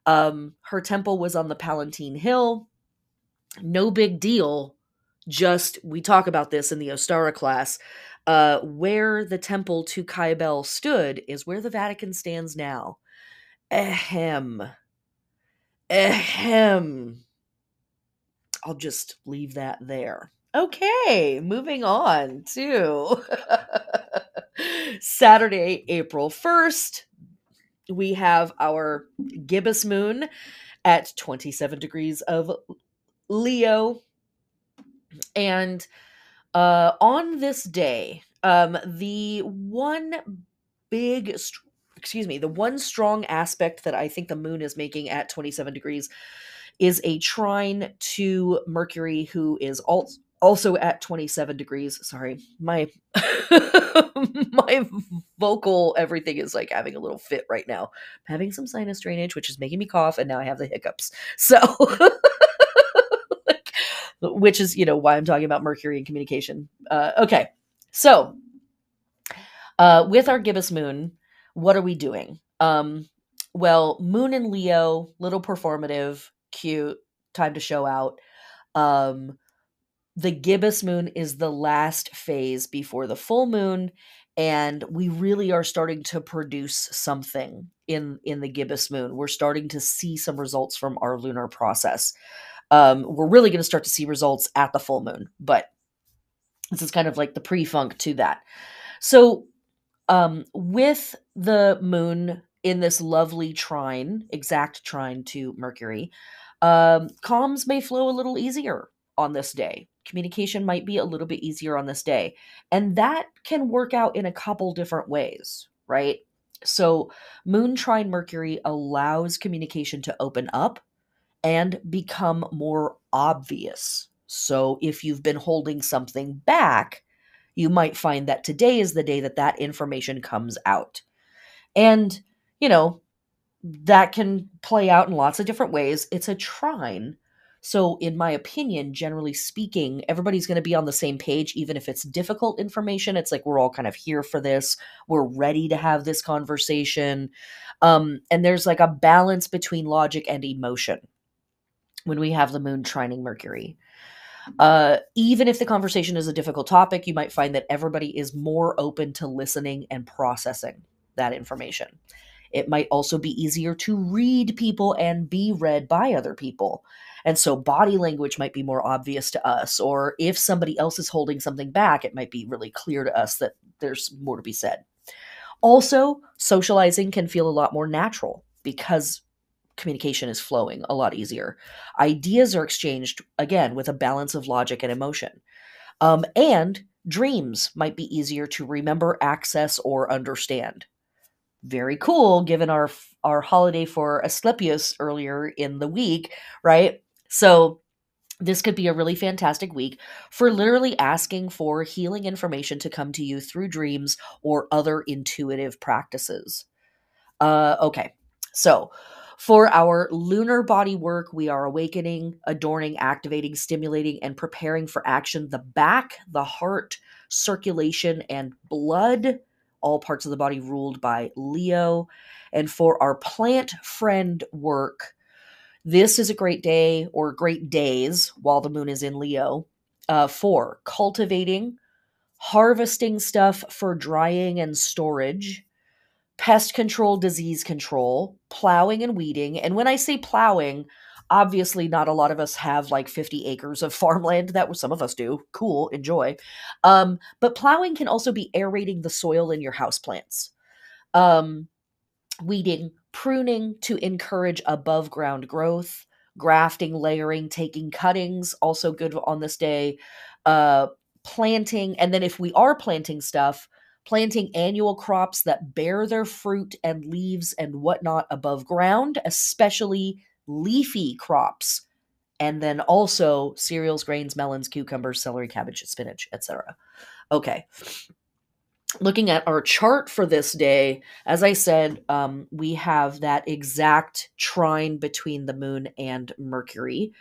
Her temple was on the Palatine Hill. No big deal. Just, we talk about this in the Ostara class. Where the temple to Kybele stood is where the Vatican stands now. Ahem. Ahem. I'll just leave that there. Okay, moving on to Saturday, April 1st. We have our gibbous moon at 27 degrees of Leo. And on this day, the one strong aspect that I think the moon is making at 27 degrees is a trine to Mercury, who is also at 27 degrees. Sorry, my my vocal everything is like having a little fit right now. I'm having some sinus drainage, which is making me cough, and now I have the hiccups. So, which is, why I'm talking about Mercury and communication. Okay, so with our gibbous moon, what are we doing? Well, moon in Leo, little performative, cute, time to show out. The gibbous moon is the last phase before the full moon, and we really are starting to produce something in the gibbous moon. We're starting to see some results from our lunar process. We're really going to start to see results at the full moon, but this is kind of like the pre-funk to that. So with the moon in this lovely trine, exact trine to Mercury, comms may flow a little easier on this day. Communication might be a little bit easier on this day. And that can work out in a couple different ways, right? So moon trine Mercury allows communication to open up and become more obvious. So if you've been holding something back, you might find that today is the day that information comes out. And, that can play out in lots of different ways. It's a trine. So in my opinion, generally speaking, everybody's going to be on the same page, even if it's difficult information. It's like, we're all kind of here for this. We're ready to have this conversation. And there's like a balance between logic and emotion when we have the moon trining Mercury. Even if the conversation is a difficult topic, you might find that everybody is more open to listening and processing that information. It might also be easier to read people and be read by other people. And so body language might be more obvious to us, or if somebody else is holding something back, it might be really clear to us that there's more to be said. Also, socializing can feel a lot more natural because communication is flowing a lot easier. Ideas are exchanged, again, with a balance of logic and emotion. And dreams might be easier to remember, access, or understand. Very cool, given our holiday for Asklepios earlier in the week, right? So this could be a really fantastic week for literally asking for healing information to come to you through dreams or other intuitive practices. Okay. So for our lunar body work, we are awakening, adorning, activating, stimulating, and preparing for action the back, the heart, circulation, and blood, all parts of the body ruled by Leo. And for our plant friend work, this is a great day or great days while the moon is in Leo for cultivating, harvesting stuff for drying and storage, pest control, disease control, plowing and weeding. And when I say plowing, obviously not a lot of us have like 50 acres of farmland. That was some of us do. Cool, enjoy. But plowing can also be aerating the soil in your houseplants. Um, Weeding, pruning to encourage above ground growth, grafting, layering, taking cuttings, also good on this day. Uh, Planting, and then if we are planting stuff, planting annual crops that bear their fruit and leaves and whatnot above ground, especially leafy crops. And then also cereals, grains, melons, cucumbers, celery, cabbage, spinach, etc. Okay, looking at our chart for this day, as I said, we have that exact trine between the moon and Mercury.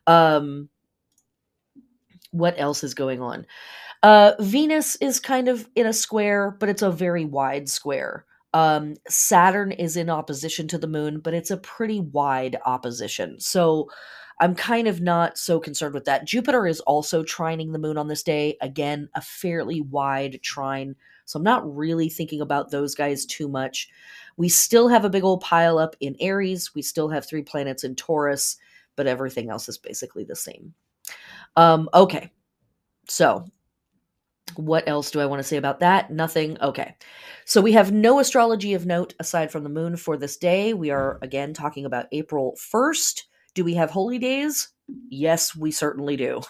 Um, what else is going on? Venus is kind of in a square, but it's a very wide square. Saturn is in opposition to the moon, but it's a pretty wide opposition. So I'm kind of not so concerned with that. Jupiter is also trining the moon on this day. Again, a fairly wide trine. So I'm not really thinking about those guys too much. We still have a big old pile up in Aries. We still have 3 planets in Taurus, but everything else is basically the same. Okay. So what else do I want to say about that? Nothing. Okay. So we have no astrology of note aside from the moon for this day. We are again talking about April 1st. Do we have holy days? Yes, we certainly do.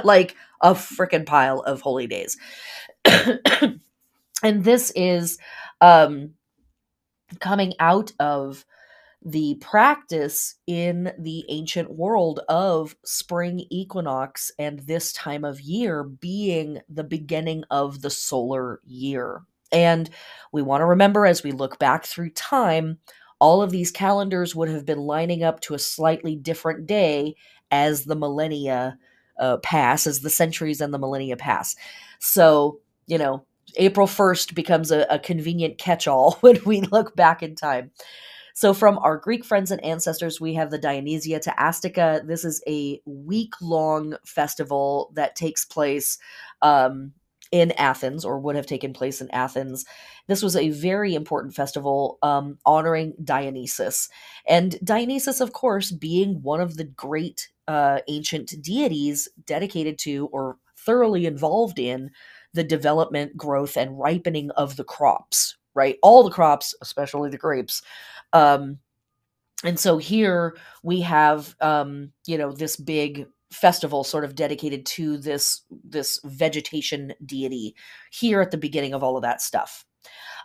Like a freaking pile of holy days. And this is coming out of the practice in the ancient world of spring equinox and this time of year being the beginning of the solar year. And we want to remember as we look back through time, all of these calendars would have been lining up to a slightly different day as the millennia pass, as the centuries and the millennia pass. So, April 1st becomes a convenient catch all when we look back in time. So, from our Greek friends and ancestors, we have the Dionysia to Astica. This is a week-long festival that takes place in Athens, or would have taken place in Athens. This was a very important festival honoring Dionysus. And Dionysus, of course, being one of the great ancient deities dedicated to or thoroughly involved in the development, growth, and ripening of the crops, right? All the crops, especially the grapes. Um, and so here we have, this big festival sort of dedicated to this vegetation deity here at the beginning of all of that stuff.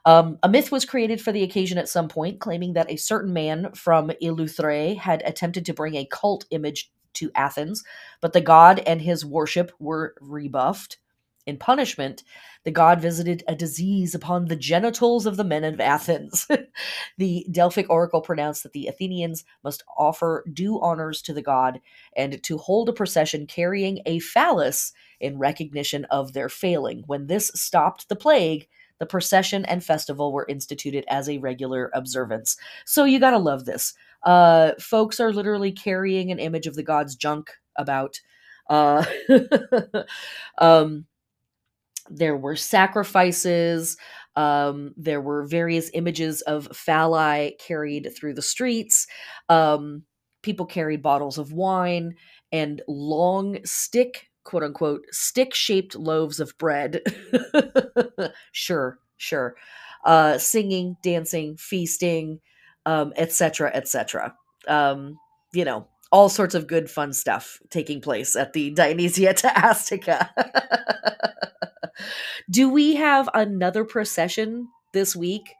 A myth was created for the occasion at some point, claiming that a certain man from Eleutherae had attempted to bring a cult image to Athens, but the god and his worship were rebuffed. In punishment, the god visited a disease upon the genitals of the men of Athens. The Delphic oracle pronounced that the Athenians must offer due honors to the god and to hold a procession carrying a phallus in recognition of their failing. When this stopped the plague, the procession and festival were instituted as a regular observance. So you gotta love this. Folks are literally carrying an image of the god's junk about. Uh, um, there were sacrifices. There were various images of phalli carried through the streets. People carried bottles of wine and long quote unquote, stick shaped loaves of bread. Sure, sure. Singing, dancing, feasting. etc., etc. You know, all sorts of good, fun stuff taking place at the Dionysia to Astica. Do we have another procession this week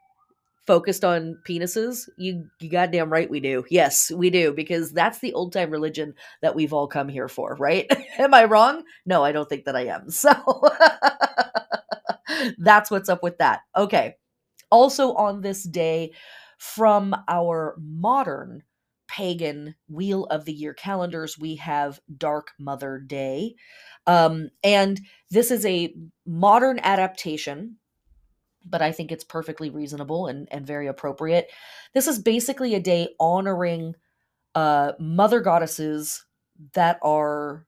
focused on penises? You goddamn right we do. Yes, we do, because that's the old time religion that we've all come here for, right? Am I wrong? No, I don't think that I am. So that's what's up with that. Okay. Also on this day, from our modern pagan Wheel of the Year calendars, we have Dark Mother Day. And this is a modern adaptation, but I think it's perfectly reasonable and very appropriate. This is basically a day honoring mother goddesses that are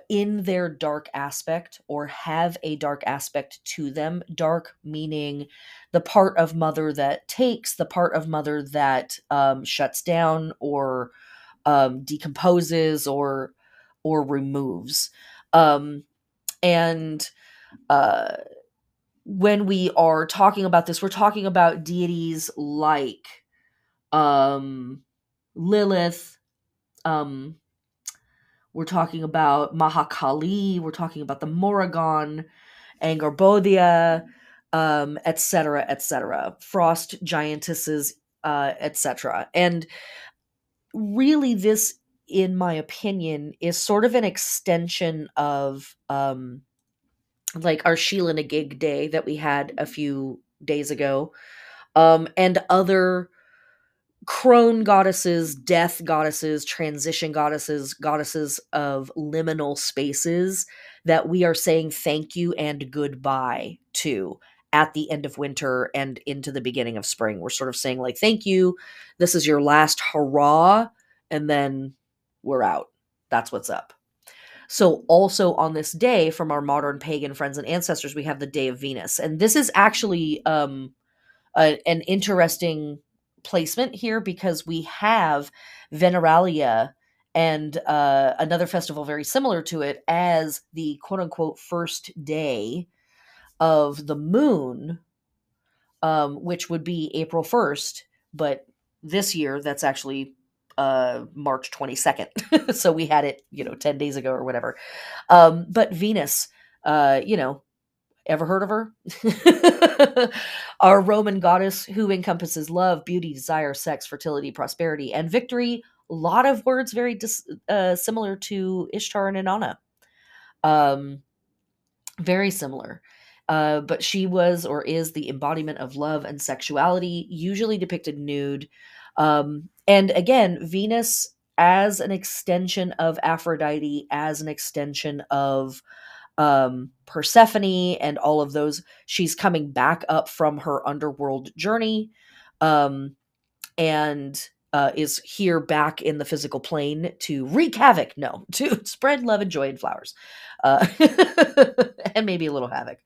in their dark aspect or have a dark aspect to them. Dark meaning the part of mother that takes, the part of mother that shuts down or decomposes or removes. And uh, when we are talking about this, we're talking about deities like um, Lilith. Um, we're talking about Mahakali. We're talking about the Morrigan, Angarbodia, etc., etc. Frost giantesses, etc. And really, this, in my opinion, is sort of an extension of like our Sheila Nagig day that we had a few days ago, and other crone goddesses, death goddesses, transition goddesses, goddesses of liminal spaces that we are saying thank you and goodbye to at the end of winter and into the beginning of spring. We're sort of saying, like, thank you. This is your last hurrah. And then we're out. That's what's up. So, also on this day, from our modern pagan friends and ancestors, we have the Day of Venus. And this is actually an interesting placement here because we have Veneralia and another festival very similar to it as the quote unquote first day of the moon, which would be April 1st. But this year, that's actually March 22nd. So we had it, 10 days ago or whatever. But Venus, ever heard of her? Our Roman goddess who encompasses love, beauty, desire, sex, fertility, prosperity, and victory. A lot of words very similar to Ishtar and Inanna. Very similar. But she was or is the embodiment of love and sexuality, usually depicted nude. And again, Venus as an extension of Aphrodite, as an extension of Persephone and all of those. She's coming back up from her underworld journey, and is here back in the physical plane to wreak havoc. No, to spread love and joy and flowers, and maybe a little havoc.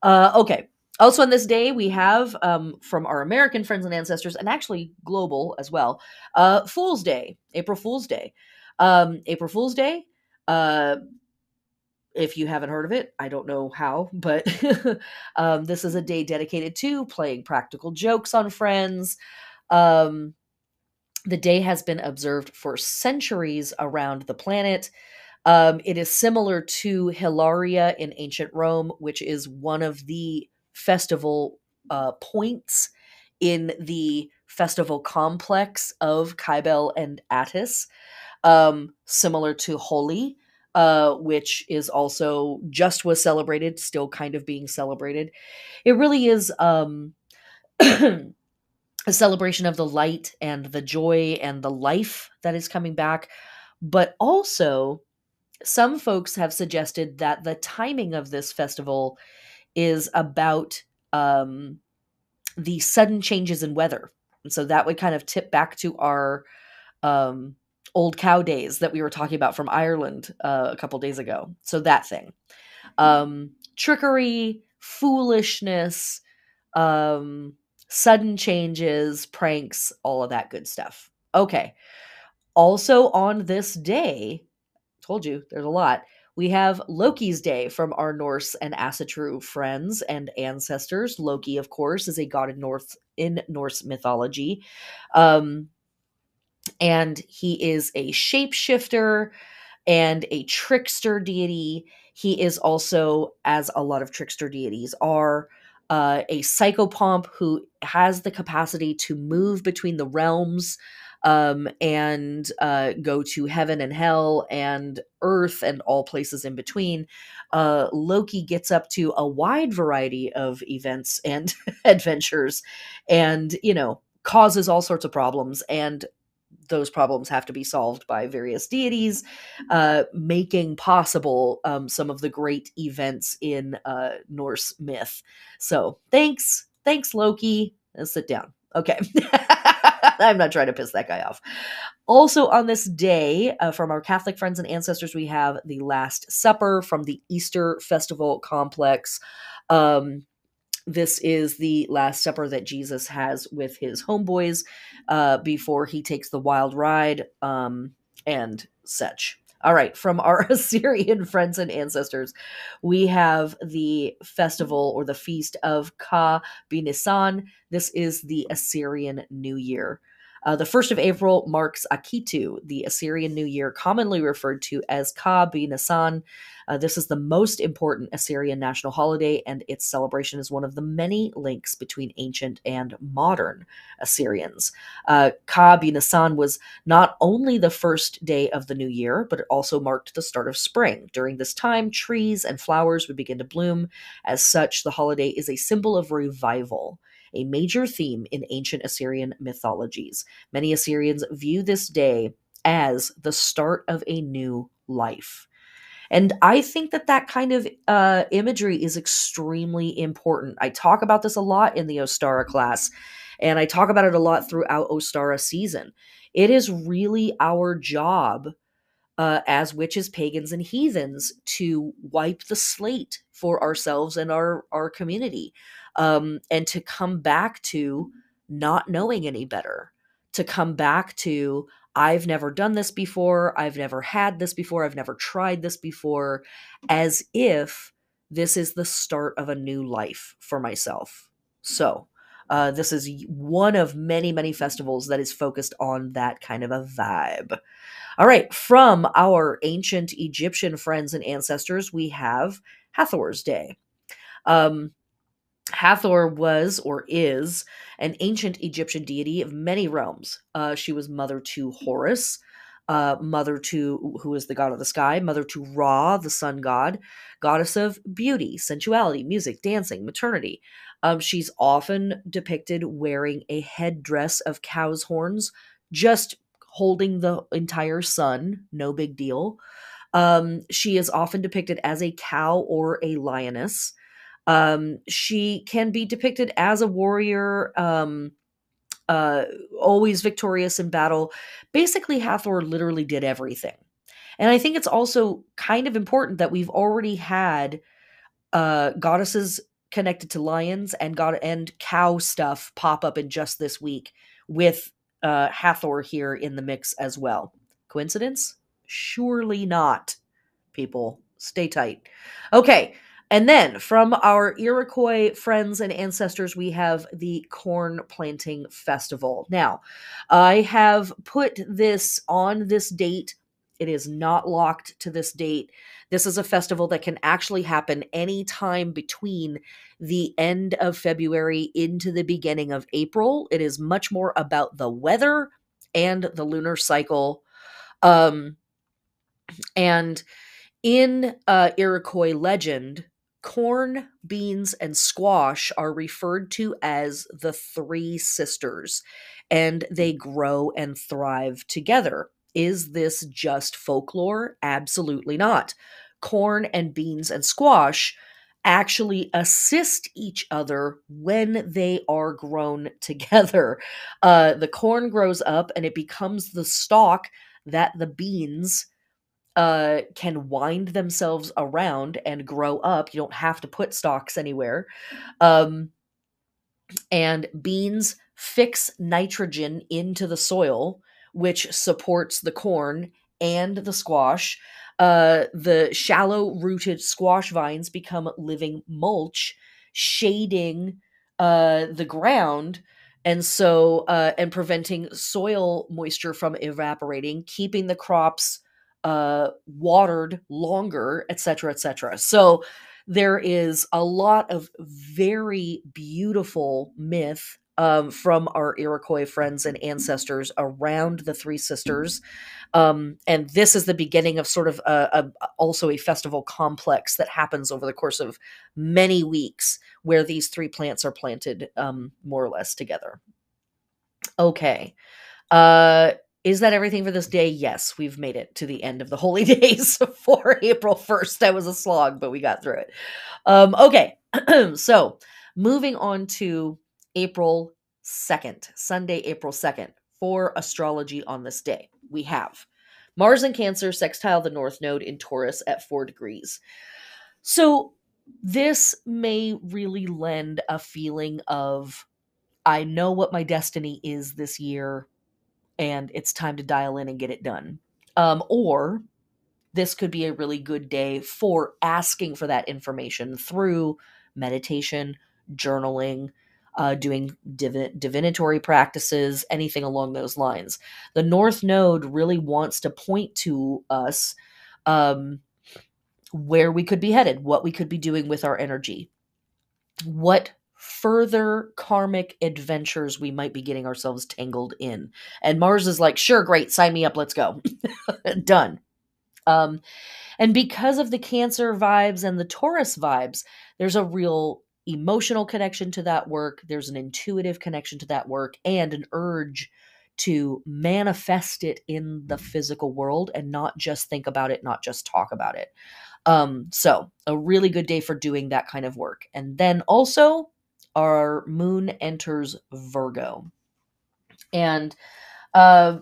Okay. Also on this day, we have from our American friends and ancestors, and actually global as well, Fool's Day, April Fool's Day. April Fool's Day, if you haven't heard of it, I don't know how, but this is a day dedicated to playing practical jokes on friends. The day has been observed for centuries around the planet. It is similar to Hilaria in ancient Rome, which is one of the festival points in the festival complex of Kybele and Attis, similar to Holi, which is also just was celebrated, still kind of being celebrated. It really is a celebration of the light and the joy and the life that is coming back. But also, some folks have suggested that the timing of this festival is about the sudden changes in weather. And so that would kind of tip back to our um, old cow days that we were talking about from Ireland a couple days ago. So that thing. Trickery, foolishness, sudden changes, pranks, all of that good stuff. Okay. Also on this day, told you there's a lot. We have Loki's Day from our Norse and Asatru friends and ancestors. Loki, of course, is a god in Norse mythology. Um, and he is a shapeshifter and a trickster deity. He is also, as a lot of trickster deities are, a psychopomp who has the capacity to move between the realms, and go to heaven and hell and earth and all places in between. Loki gets up to a wide variety of events and adventures, and, causes all sorts of problems. And those problems have to be solved by various deities, making possible some of the great events in Norse myth. So thanks, Loki. Sit down. Okay. I'm not trying to piss that guy off. Also, on this day, from our Catholic friends and ancestors, we have the Last Supper from the Easter festival complex. This is the Last Supper that Jesus has with his homeboys before he takes the wild ride, and such. All right, from our Assyrian friends and ancestors, we have the festival or the feast of Ka Binisan. This is the Assyrian New Year. The 1st of April marks Akitu, the Assyrian New Year, commonly referred to as Ka Binisan. This is the most important Assyrian national holiday, and its celebration is one of the many links between ancient and modern Assyrians. Ka Binisan was not only the first day of the new year, but it also marked the start of spring. During this time, trees and flowers would begin to bloom. As such, the holiday is a symbol of revival, a major theme in ancient Assyrian mythologies. Many Assyrians view this day as the start of a new life. And I think that kind of imagery is extremely important. I talk about this a lot in the Ostara class, and I talk about it a lot throughout Ostara season. It is really our job, as witches, pagans, and heathens, to wipe the slate for ourselves and our community, and to come back to not knowing any better, to come back to, I've never done this before, I've never had this before, I've never tried this before, as if this is the start of a new life for myself. So, this is one of many, many festivals that is focused on that kind of a vibe. All right, from our ancient Egyptian friends and ancestors, we have Hathor's Day. Um, Hathor was or is an ancient Egyptian deity of many realms. She was mother to Horus, mother to, who is the god of the sky, mother to Ra, the sun god, goddess of beauty, sensuality, music, dancing, maternity. She's often depicted wearing a headdress of cow's horns, just holding the entire sun, no big deal. She is often depicted as a cow or a lioness. She can be depicted as a warrior, uh, always victorious in battle. Basically, Hathor literally did everything. And I think it's also kind of important that we've already had goddesses connected to lions and god and cow stuff pop up in just this week, with Hathor here in the mix as well. Coincidence? Surely not. People, stay tight. Okay, and then from our Iroquois friends and ancestors, we have the Corn Planting Festival. Now, I have put this on this date. It is not locked to this date. This is a festival that can actually happen any time between the end of February into the beginning of April. It is much more about the weather and the lunar cycle. Um, and in Iroquois legend, corn, beans, and squash are referred to as the three sisters, and they grow and thrive together. Is this just folklore? Absolutely not. Corn and beans and squash actually assist each other when they are grown together. The corn grows up and it becomes the stalk that the beans can wind themselves around and grow up. You don't have to put stalks anywhere. Um, and beans fix nitrogen into the soil, which supports the corn and the squash. The shallow-rooted squash vines become living mulch, shading the ground, and preventing soil moisture from evaporating, keeping the crops watered longer, etc., etc. So there is a lot of very beautiful myth from our Iroquois friends and ancestors around the Three Sisters. And this is the beginning of sort of also a festival complex that happens over the course of many weeks where these three plants are planted more or less together. Okay. Uh, is that everything for this day? Yes, we've made it to the end of the holy days for April 1st. That was a slog, but we got through it. Okay. So moving on to April 2nd, Sunday, April 2nd, for astrology on this day. We have Mars in Cancer sextile the North Node in Taurus at 4 degrees. So this may really lend a feeling of, I know what my destiny is this year, and it's time to dial in and get it done. Or this could be a really good day for asking for that information through meditation, journaling, doing divinatory practices, anything along those lines. The North Node really wants to point to us um, where we could be headed, what we could be doing with our energy, what further karmic adventures we might be getting ourselves tangled in. And Mars is like, sure, great, sign me up, let's go. Done. And because of the Cancer vibes and the Taurus vibes, there's a real emotional connection to that work. There's an intuitive connection to that work and an urge to manifest it in the physical world and not just think about it, not just talk about it. So a really good day for doing that kind of work. And then also our moon enters Virgo. And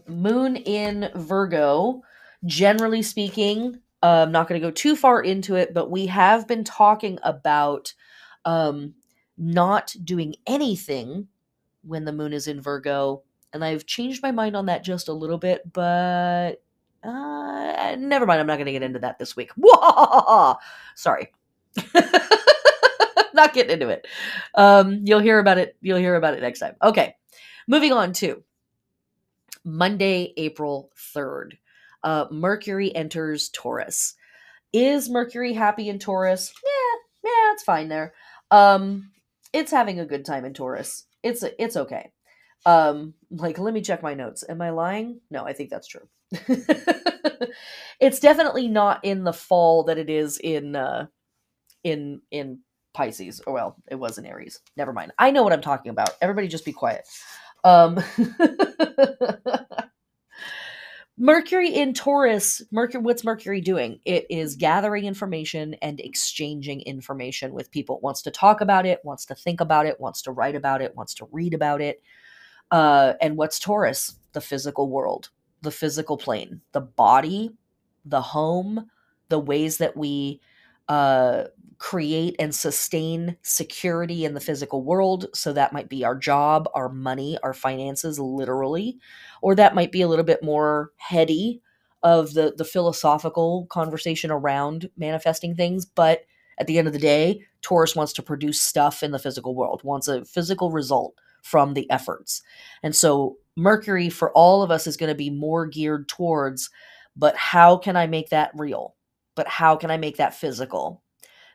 moon in Virgo, generally speaking, I'm not going to go too far into it, but we have been talking about um, not doing anything when the moon is in Virgo. And I've changed my mind on that just a little bit, but never mind. I'm not going to get into that this week. Sorry. Not getting into it. You'll hear about it. You'll hear about it next time. Okay. Moving on to Monday, April 3rd. Mercury enters Taurus. Is Mercury happy in Taurus? Yeah, it's fine there. It's having a good time in Taurus. It's okay. Like, let me check my notes. Am I lying? No, I think that's true. It's definitely not in the fall that it is in Pisces. Or well, it was in Aries. Never mind. I know what I'm talking about. Everybody just be quiet. Mercury in Taurus, what's Mercury doing? It is gathering information and exchanging information with people. It wants to talk about it, wants to think about it, wants to write about it, wants to read about it. And what's Taurus? The physical world, the physical plane, the body, the home, the ways that we create and sustain security in the physical world. So that might be our job, our money, our finances, literally, or that might be a little bit more heady of the philosophical conversation around manifesting things. But at the end of the day, Taurus wants to produce stuff in the physical world, wants a physical result from the efforts. And so Mercury for all of us is going to be more geared towards, but how can I make that real? But how can I make that physical?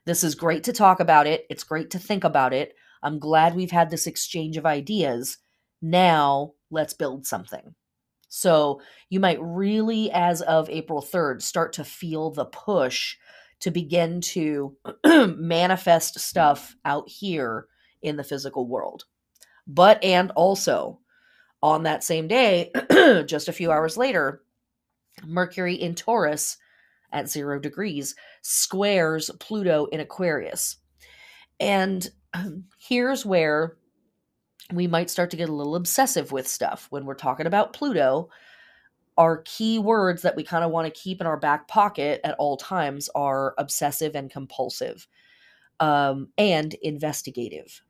This is great to talk about it. It's great to think about it. I'm glad we've had this exchange of ideas. Now let's build something. So you might really, as of April 3rd, start to feel the push to begin to manifest stuff out here in the physical world. But, and also on that same day, just a few hours later, Mercury in Taurus at 0 degrees squares Pluto in Aquarius. And here's where we might start to get a little obsessive with stuff. When we're talking about Pluto, our key words that we kind of want to keep in our back pocket at all times are obsessive and compulsive, and investigative.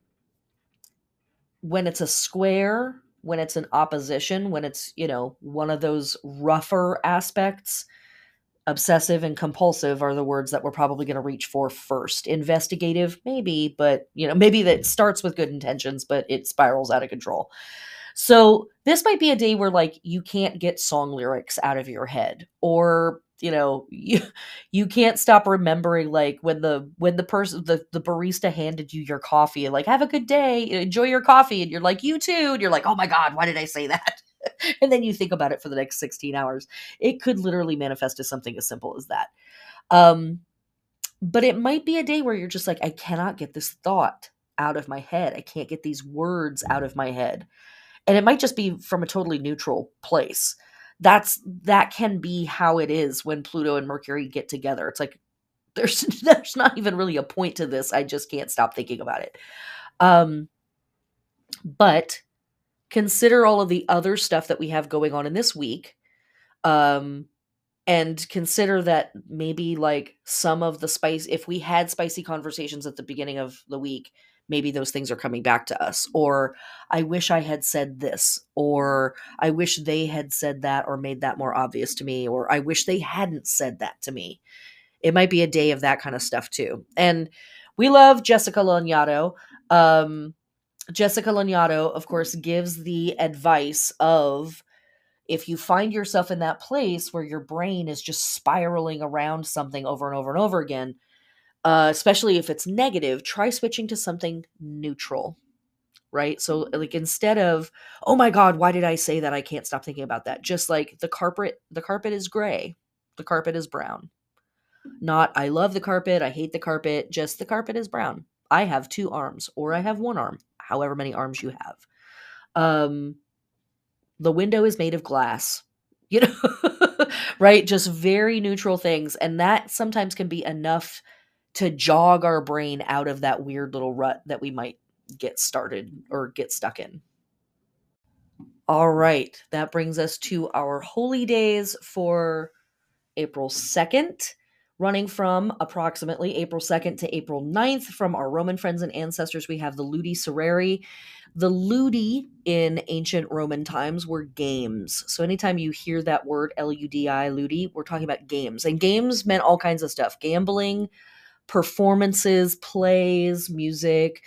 When it's a square, when it's an opposition, when it's, one of those rougher aspects, Obsessive and compulsive are the words that we're probably going to reach for first. Investigative, maybe, but maybe that starts with good intentions, but it spirals out of control. So this might be a day where like you can't get song lyrics out of your head, or you can't stop remembering like when the person the barista handed you your coffee and like, have a good day, enjoy your coffee, and you're like, you too, and you're like, oh my god, why did I say that? And then you think about it for the next 16 hours. It could literally manifest as something as simple as that. Um, but it might be a day where you're just like, I cannot get this thought out of my head. I can't get these words out of my head. And it might just be from a totally neutral place. That can be how it is when Pluto and Mercury get together. It's like there's not even really a point to this. I just can't stop thinking about it. But consider all of the other stuff that we have going on in this week. And consider that maybe like some of the spice, if we had spicy conversations at the beginning of the week, maybe those things are coming back to us. Or I wish I had said this, or I wish they had said that or made that more obvious to me, or I wish they hadn't said that to me. It might be a day of that kind of stuff too. And we love Jessica Lanyadoo. Jessica Lanyadoo, of course, gives the advice of, if you find yourself in that place where your brain is just spiraling around something over and over and over again, especially if it's negative, try switching to something neutral, right? So like, instead of, oh my God, why did I say that? I can't stop thinking about that. Just like the carpet is gray. The carpet is brown. Not, I love the carpet, I hate the carpet, just the carpet is brown. I have 2 arms, or I have 1 arm, however many arms you have. The window is made of glass, right? Just very neutral things. And that sometimes can be enough to jog our brain out of that weird little rut that we might get started or get stuck in. All right. That brings us to our holy days for April 2nd, running from approximately April 2nd to April 9th. From our Roman friends and ancestors, we have the Ludi Serrari. The Ludi in ancient Roman times were games. So anytime you hear that word Ludi, Ludi, we're talking about games. And games meant all kinds of stuff: gambling, performances, plays, music,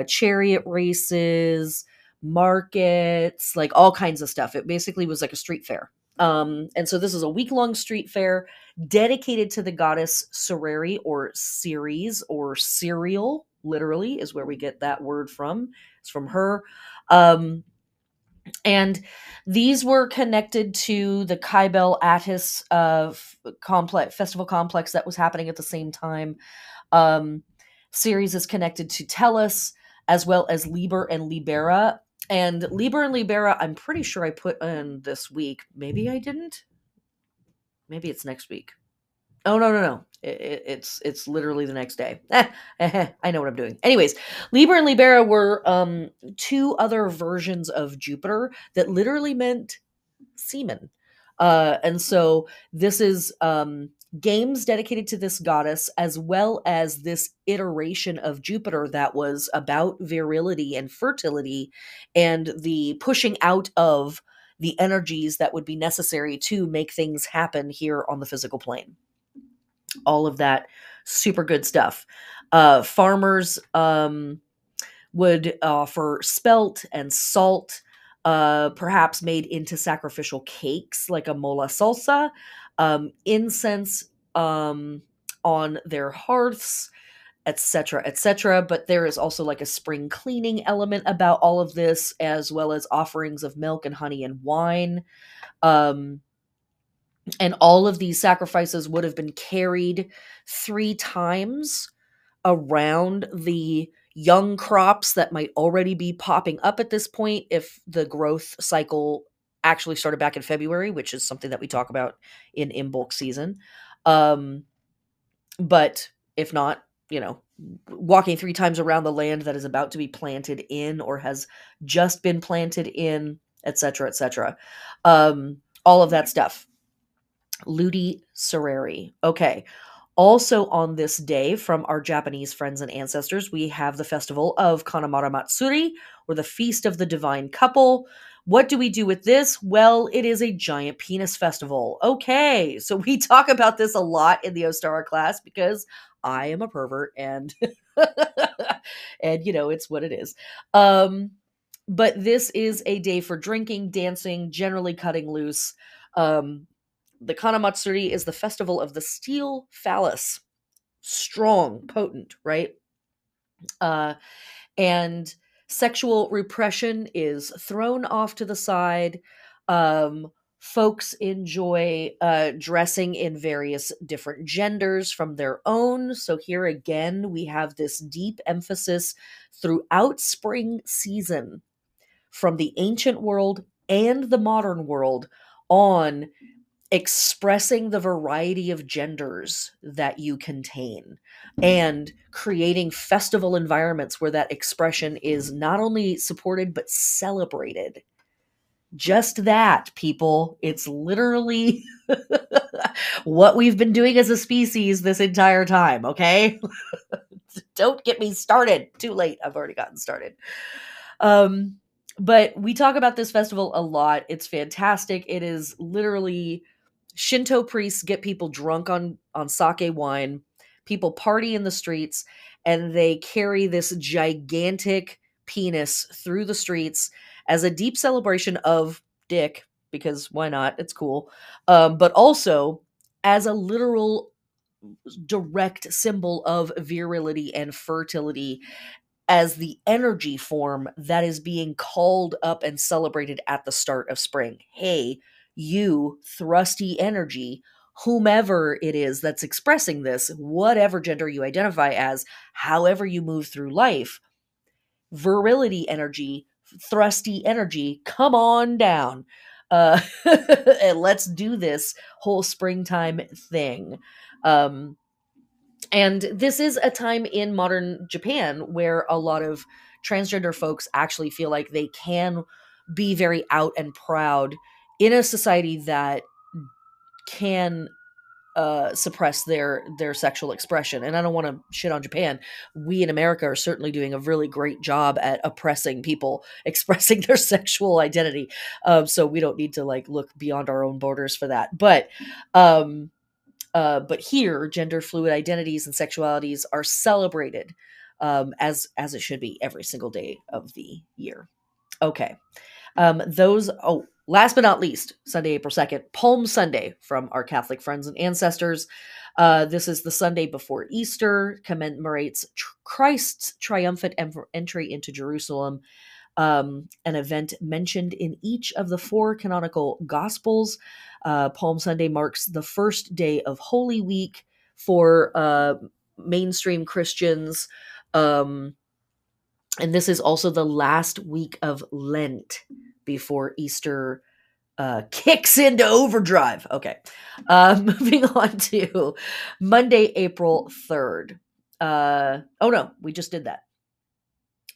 chariot races, markets, like all kinds of stuff. It basically was like a street fair. And so this is a week-long street fair dedicated to the goddess Serrari, or Ceres, or cereal, literally, is where we get that word from. It's from her. And these were connected to the Kybele Attis festival complex that was happening at the same time. Ceres is connected to Tellus, as well as Liber and Libera. And Liber and Libera, I'm pretty sure I put in this week. Maybe I didn't. Maybe it's next week. Oh, no. It's literally the next day. I know what I'm doing. Anyways, Liber and Libera were 2 other versions of Jupiter that literally meant semen. And so this is games dedicated to this goddess, as well as this iteration of Jupiter that was about virility and fertility and the pushing out of the energies that would be necessary to make things happen here on the physical plane. All of that super good stuff. Farmers would offer spelt and salt, perhaps made into sacrificial cakes like a mola salsa, incense on their hearths, etc., etc. But there is also like a spring cleaning element about all of this, as well as offerings of milk and honey and wine. And all of these sacrifices would have been carried 3 times around the young crops that might already be popping up at this point, if the growth cycle actually started back in February, which is something that we talk about in Imbolc season. But if not, walking 3 times around the land that is about to be planted in or has just been planted in, etc., etc. All of that stuff. Ludi Serrari. Okay. Also on this day, from our Japanese friends and ancestors, we have the festival of Kanamara Matsuri, or the Feast of the Divine Couple, What do we do with this? Well, it is a giant penis festival. Okay, so we talk about this a lot in the Ostara class because I am a pervert and and it's what it is. Um but this is a day for drinking, dancing, generally cutting loose. Um the Kanamatsuri is the festival of the steel phallus. Strong, potent, right? Uh and sexual repression is thrown off to the side. Folks enjoy dressing in various different genders from their own. So here again, we have this deep emphasis throughout spring season from the ancient world and the modern world on expressing the variety of genders that you contain and creating festival environments where that expression is not only supported but celebrated. Just that, people. It's literally what we've been doing as a species this entire time, okay? Don't get me started. Too late. I've already gotten started. Um, but we talk about this festival a lot. It's fantastic. It is literally Shinto priests get people drunk on sake wine. People party in the streets, and they carry this gigantic penis through the streets as a deep celebration of dick, because why not? It's cool. But also as a literal direct symbol of virility and fertility, as the energy form that is being called up and celebrated at the start of spring. Hey, you thrusty energy, whomever it is that's expressing this, whatever gender you identify as, however you move through life, virility energy, thrusty energy, come on down. And let's do this whole springtime thing. And this is a time in modern Japan where a lot of transgender folks actually feel like they can be very out and proud in a society that can suppress their sexual expression. And I don't want to shit on Japan. We in America are certainly doing a really great job at oppressing people expressing their sexual identity. So we don't need to like look beyond our own borders for that. But here, gender fluid identities and sexualities are celebrated as it should be every single day of the year. Okay. Last but not least, Sunday, April 2nd, Palm Sunday from our Catholic friends and ancestors. This is the Sunday before Easter, commemorates Christ's triumphant entry into Jerusalem, an event mentioned in each of the four canonical Gospels. Palm Sunday marks the first day of Holy Week for mainstream Christians. And this is also the last week of Lent before Easter kicks into overdrive. Okay. Moving on to Monday, April 3rd. Oh no, we just did that.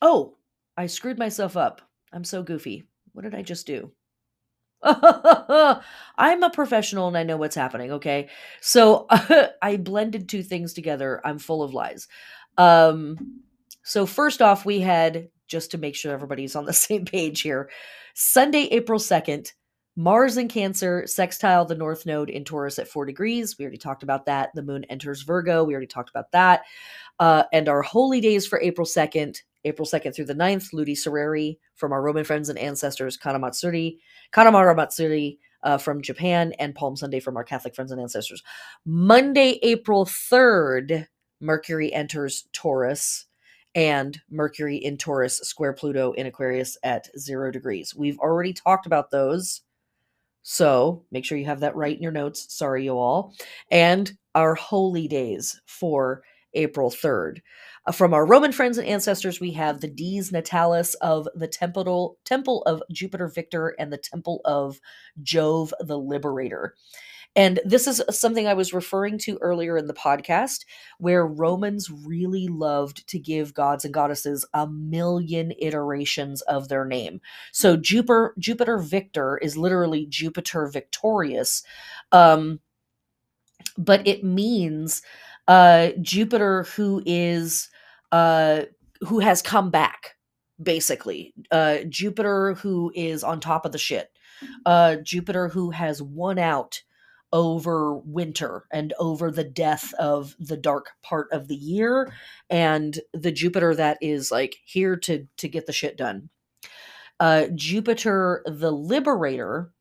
Oh, I screwed myself up. I'm so goofy. What did I just do? I'm a professional and I know what's happening, okay? So I blended two things together. I'm full of lies. So first off, we had, just to make sure everybody's on the same page here, Sunday, April 2nd, Mars in Cancer, sextile the North Node in Taurus at 4 degrees. We already talked about that. The moon enters Virgo. We already talked about that. And our holy days for April 2nd through the 9th, Ludi Sorari from our Roman friends and ancestors, Kanamara Matsuri from Japan, and Palm Sunday from our Catholic friends and ancestors. Monday, April 3rd, Mercury enters Taurus, and Mercury in Taurus square Pluto in Aquarius at 0 degrees. We've already talked about those, so make sure you have that right in your notes. Sorry, you all. And our holy days for April 3rd. From our Roman friends and ancestors, we have the Dies Natalis of the Temple of Jupiter Victor and the Temple of Jove the Liberator. And this is something I was referring to earlier in the podcast, where Romans really loved to give gods and goddesses a million iterations of their name. So Jupiter Victor is literally Jupiter victorious, but it means Jupiter who has come back. basically. Jupiter, who is on top of the shit. Jupiter, who has won out over winter and over the death of the dark part of the year, and the Jupiter that is like here to get the shit done. Jupiter the Liberator,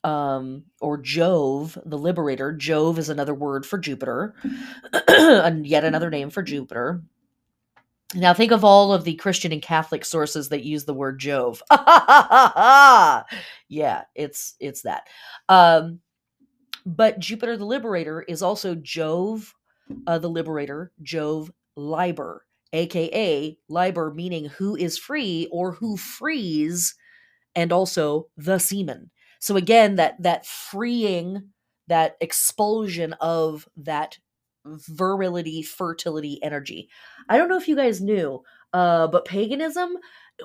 or Jove the Liberator. Jove is another word for Jupiter, and yet another name for Jupiter. Now think of all of the Christian and Catholic sources that use the word Jove. Yeah, it's that. Um, but Jupiter the Liberator is also Jove the Liberator, Jove Liber, aka Liber, meaning who is free or who frees, and also the semen. So again, that freeing, that expulsion of that virility, fertility energy. I don't know if you guys knew, but paganism,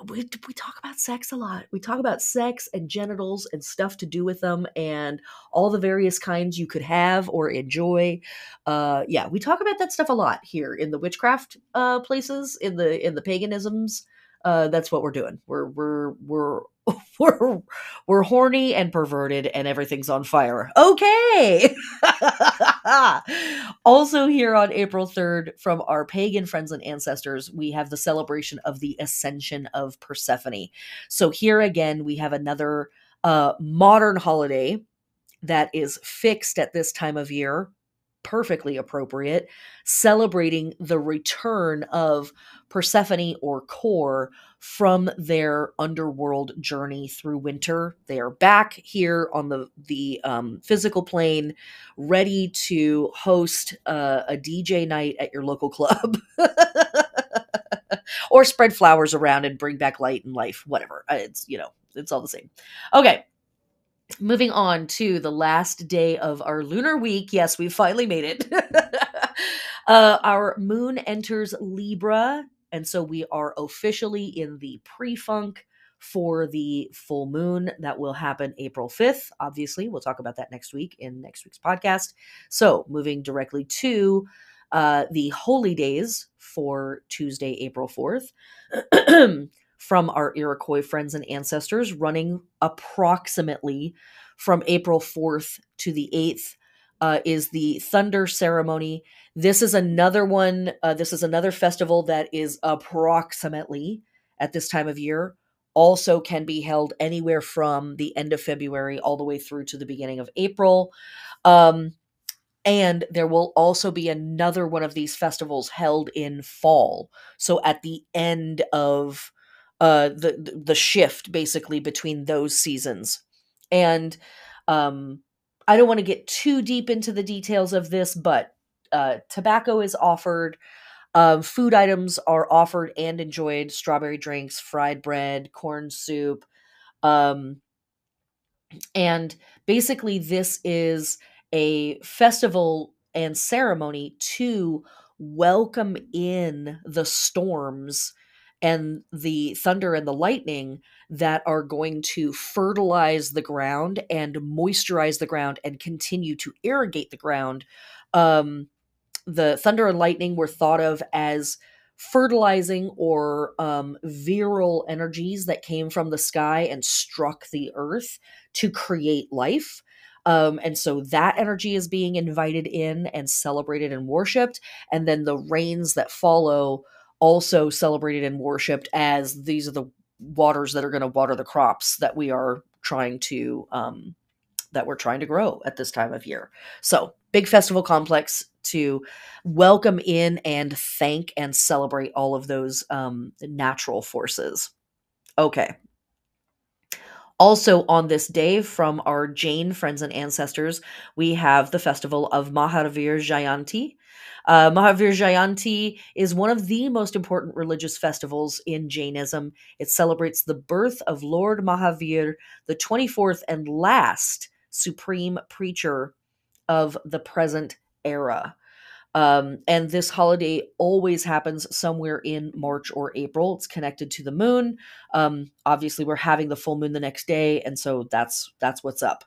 we talk about sex a lot. We talk about sex and genitals and stuff to do with them and all the various kinds you could have or enjoy. Yeah, we talk about that stuff a lot here in the witchcraft places, in the paganisms. That's what we're doing. We're we're horny and perverted and everything's on fire. Okay. Also here on April 3rd, from our pagan friends and ancestors, we have the celebration of the ascension of Persephone. So here again, we have another modern holiday that is fixed at this time of year, perfectly appropriate, celebrating the return of Persephone or Kor from their underworld journey through winter. They are back here on the physical plane, ready to host a DJ night at your local club. Or spread flowers around and bring back light and life, whatever. It's all the same. Okay, moving on to the last day of our lunar week. Yes, we finally made it. Our moon enters Libra, and so we are officially in the pre-funk for the full moon that will happen April 5th. Obviously, we'll talk about that next week in next week's podcast. So, moving directly to the holy days for Tuesday, April 4th. From our Iroquois friends and ancestors, running approximately from April 4th to the 8th, is the Thunder Ceremony. This is another one. This is another festival that is approximately at this time of year. Also can be held anywhere from the end of February all the way through to the beginning of April. And there will also be another one of these festivals held in fall. So at the end of the shift, basically, between those seasons. And I don't want to get too deep into the details of this, but tobacco is offered. Food items are offered and enjoyed: strawberry drinks, fried bread, corn soup. Um, and basically, this is a festival and ceremony to welcome in the storms and the thunder and the lightning that are going to fertilize the ground and moisturize the ground and continue to irrigate the ground. The thunder and lightning were thought of as fertilizing or virile energies that came from the sky and struck the earth to create life. And so that energy is being invited in and celebrated and worshipped. And then the rains that follow, also celebrated and worshipped, as these are the waters that are going to water the crops that we're trying to grow at this time of year. So, big festival complex to welcome in and thank and celebrate all of those natural forces. Okay. Also on this day, from our Jain friends and ancestors, we have the festival of Mahavir Jayanti. Mahavir Jayanti is one of the most important religious festivals in Jainism. It celebrates the birth of Lord Mahavir, the 24th and last supreme preacher of the present era. And this holiday always happens somewhere in March or April. It's connected to the moon. Obviously, we're having the full moon the next day, and so that's what's up.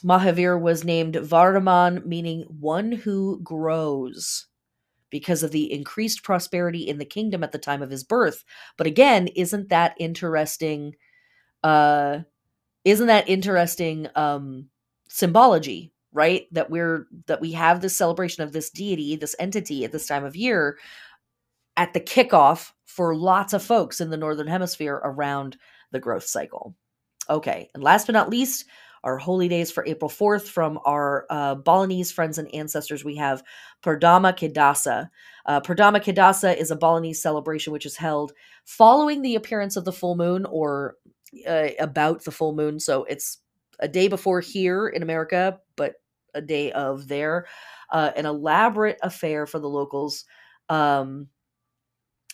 Mahavir was named Vardhaman, meaning one who grows, because of the increased prosperity in the kingdom at the time of his birth. But again, uh isn't that interesting symbology, right? That we have this celebration of this deity, this entity at this time of year at the kickoff for lots of folks in the northern hemisphere around the growth cycle. Okay, and last but not least, our holy days for April 4th from our Balinese friends and ancestors, we have Perdama Kedasa. Perdama Kedasa is a Balinese celebration which is held following the appearance of the full moon or about the full moon. So it's a day before here in America, but a day of there. An elaborate affair for the locals. Um,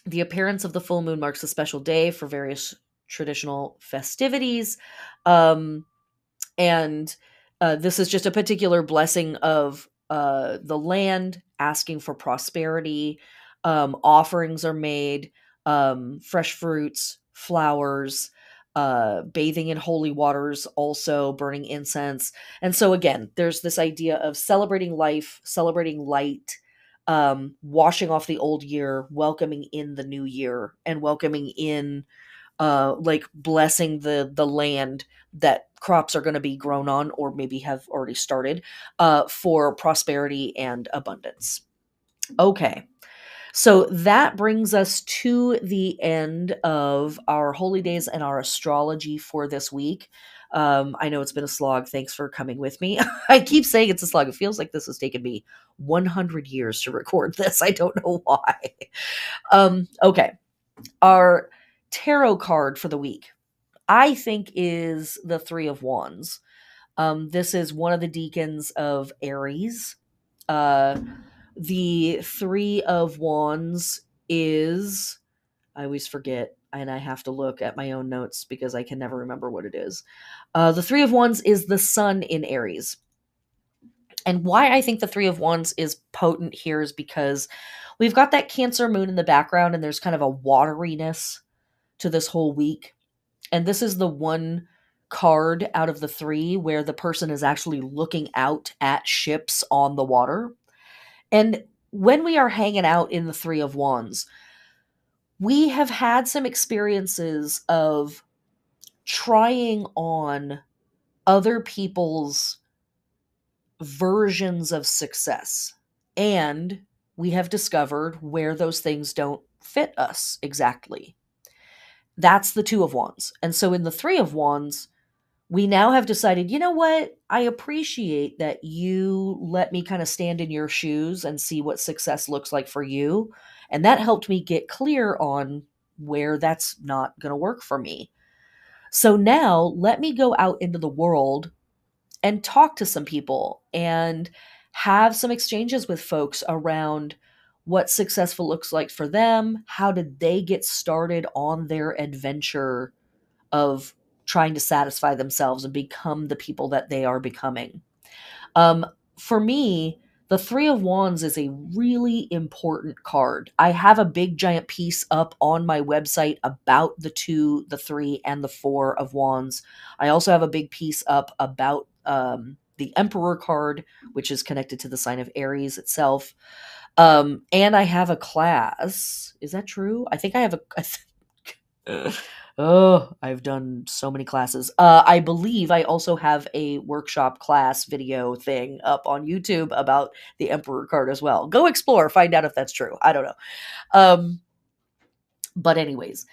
the appearance of the full moon marks a special day for various traditional festivities. Um, and this is just a particular blessing of the land, asking for prosperity. Offerings are made, fresh fruits, flowers, bathing in holy waters, also burning incense. And so, again, there's this idea of celebrating life, celebrating light, washing off the old year, welcoming in the new year, and welcoming in like blessing the land that crops are going to be grown on or maybe have already started for prosperity and abundance. Okay. So that brings us to the end of our holy days and our astrology for this week. I know it's been a slog. Thanks for coming with me. I keep saying it's a slog. It feels like this has taken me 100 years to record this. I don't know why. Okay. Our tarot card for the week, I think, is the Three of Wands. This is one of the deacons of Aries. Uh, the Three of Wands is, I always forget, and I have to look at my own notes because I can never remember what it is. The Three of Wands is the sun in Aries. And why I think the Three of Wands is potent here is because we've got that Cancer moon in the background, and there's kind of a wateriness to this whole week. And this is the one card out of the three where the person is actually looking out at ships on the water. And when we are hanging out in the Three of Wands, we have had some experiences of trying on other people's versions of success. And we have discovered where those things don't fit us exactly. That's the Two of Wands. And so in the Three of Wands, we now have decided, you know what? I appreciate that you let me kind of stand in your shoes and see what success looks like for you. And that helped me get clear on where that's not going to work for me. So now let me go out into the world and talk to some people and have some exchanges with folks around what successful looks like for them. How did they get started on their adventure of trying to satisfy themselves and become the people that they are becoming? Um, for me, the Three of Wands is a really important card. I have a big giant piece up on my website about the two, the three, and the Four of Wands. I also have a big piece up about the Emperor card, which is connected to the sign of Aries itself. And I have a class. Is that true? I think I have a. Oh, I've done so many classes. I believe I also have a workshop class video thing up on YouTube about the Emperor card as well. Go explore, find out if that's true. I don't know. Um, but anyways,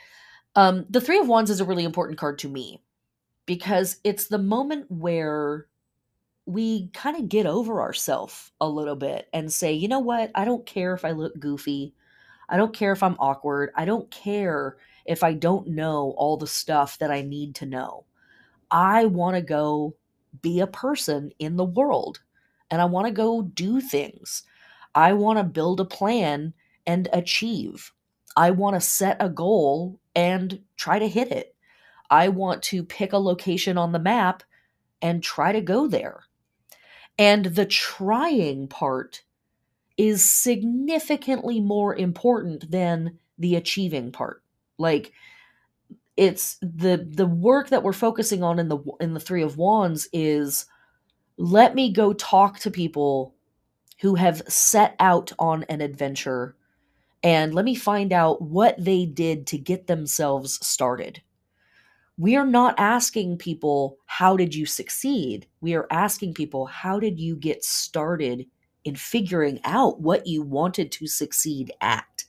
the Three of Wands is a really important card to me because it's the moment where we kind of get over ourselves a little bit and say, you know what? I don't care if I look goofy. I don't care if I'm awkward. I don't care if I don't know all the stuff that I need to know. I want to go be a person in the world and I want to go do things. I want to build a plan and achieve. I want to set a goal and try to hit it. I want to pick a location on the map and try to go there. And the trying part is significantly more important than the achieving part. Like, it's the work that we're focusing on in the Three of Wands is, let me go talk to people who have set out on an adventure, and let me find out what they did to get themselves started. We are not asking people, how did you succeed? We are asking people, how did you get started in figuring out what you wanted to succeed at?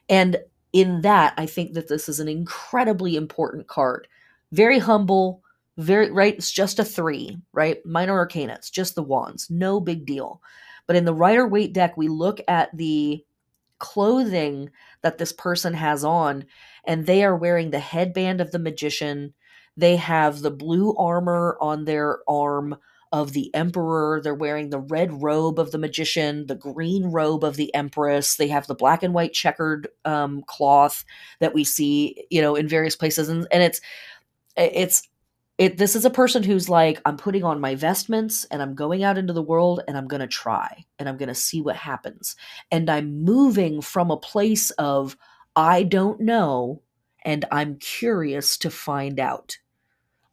And in that, I think that this is an incredibly important card. Very humble, very, right? It's just a 3, right? Minor Arcana, it's just the wands. No big deal. But in the Rider Waite deck, we look at the clothing that this person has on, and they are wearing the headband of the magician. They have the blue armor on their arm of the emperor. They're wearing the red robe of the magician, the green robe of the empress. They have the black and white checkered cloth that we see, in various places. And it's this is a person who's like, I'm putting on my vestments and I'm going out into the world and I'm going to try and I'm going to see what happens. And I'm moving from a place of, I don't know, and I'm curious to find out.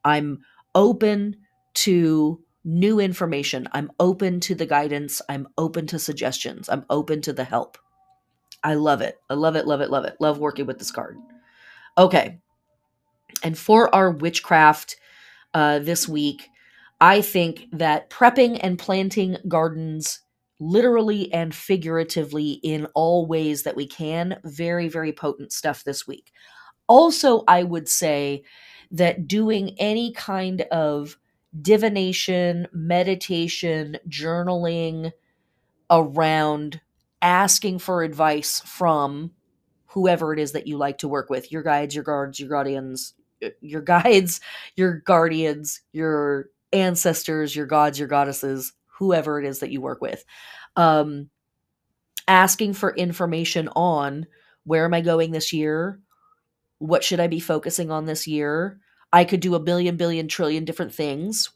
I'm open to new information. I'm open to the guidance. I'm open to suggestions. I'm open to the help. I love it. I love it, love it, love it. Love working with this card. Okay. And for our witchcraft this week, I think that prepping and planting gardens, literally and figuratively, in all ways that we can, very, very potent stuff this week. Also, I would say that doing any kind of divination, meditation, journaling around asking for advice from whoever it is that you like to work with, your guides, your guards, your guardians, your guides, your guardians, your ancestors, your gods, your goddesses, whoever it is that you work with. Asking for information on, where am I going this year? What should I be focusing on this year? I could do a billion, billion, trillion different things.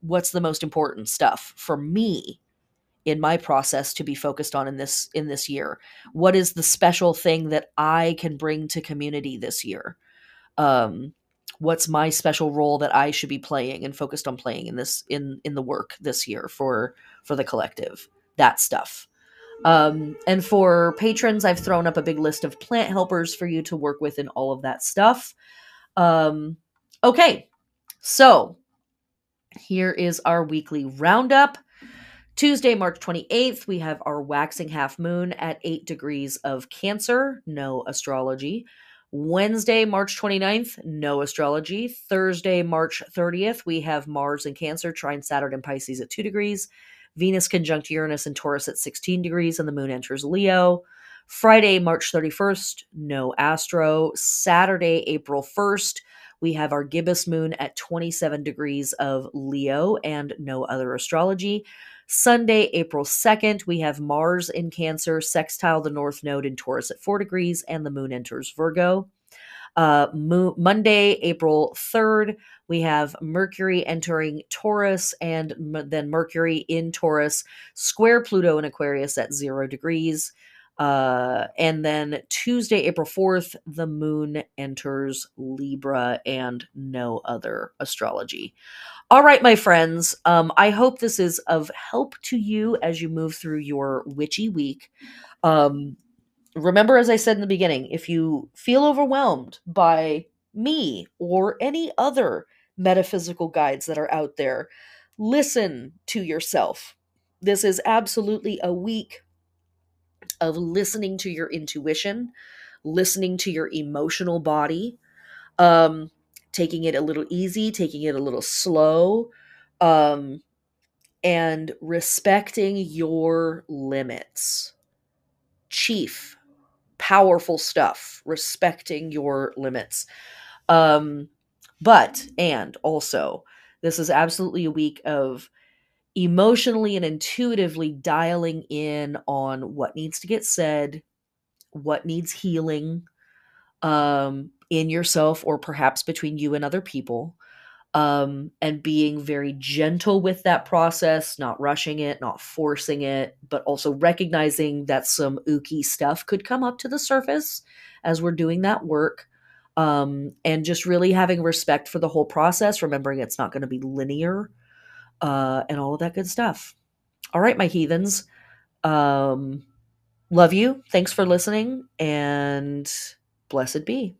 What's the most important stuff for me in my process to be focused on in this year? What is the special thing that I can bring to community this year? What's my special role that I should be playing and focused on playing in the work this year for the collective? That stuff. And for patrons, I've thrown up a big list of plant helpers for you to work with and all of that stuff. Okay, so here is our weekly roundup. Tuesday, March 28th, we have our waxing half moon at 8 degrees of Cancer, no astrology. Wednesday, March 29th, no astrology. Thursday, March 30th, we have Mars in Cancer, trine Saturn and Pisces at 2 degrees. Venus conjunct Uranus and Taurus at 16 degrees, and the moon enters Leo. Friday, March 31st, no astro. Saturday, April 1st, we have our gibbous moon at 27 degrees of Leo and no other astrology. Sunday, April 2nd, we have Mars in Cancer, sextile the North Node in Taurus at 4 degrees, and the moon enters Virgo. Monday, April 3rd, we have Mercury entering Taurus, and then Mercury in Taurus, square Pluto in Aquarius at 0 degrees. And then Tuesday, April 4th, the moon enters Libra and no other astrology. All right, my friends, I hope this is of help to you as you move through your witchy week. Remember, as I said in the beginning, if you feel overwhelmed by me or any other metaphysical guides that are out there, listen to yourself. This is absolutely a week of listening to your intuition, listening to your emotional body, taking it a little easy, taking it a little slow, and respecting your limits. Chief, powerful stuff, respecting your limits. And also, this is absolutely a week of emotionally and intuitively dialing in on what needs to get said, what needs healing, in yourself or perhaps between you and other people, and being very gentle with that process, not rushing it, not forcing it, but also recognizing that some ooky stuff could come up to the surface as we're doing that work. And just really having respect for the whole process, remembering it's not going to be linear, and all of that good stuff. All right, my heathens. Love you. Thanks for listening, and blessed be.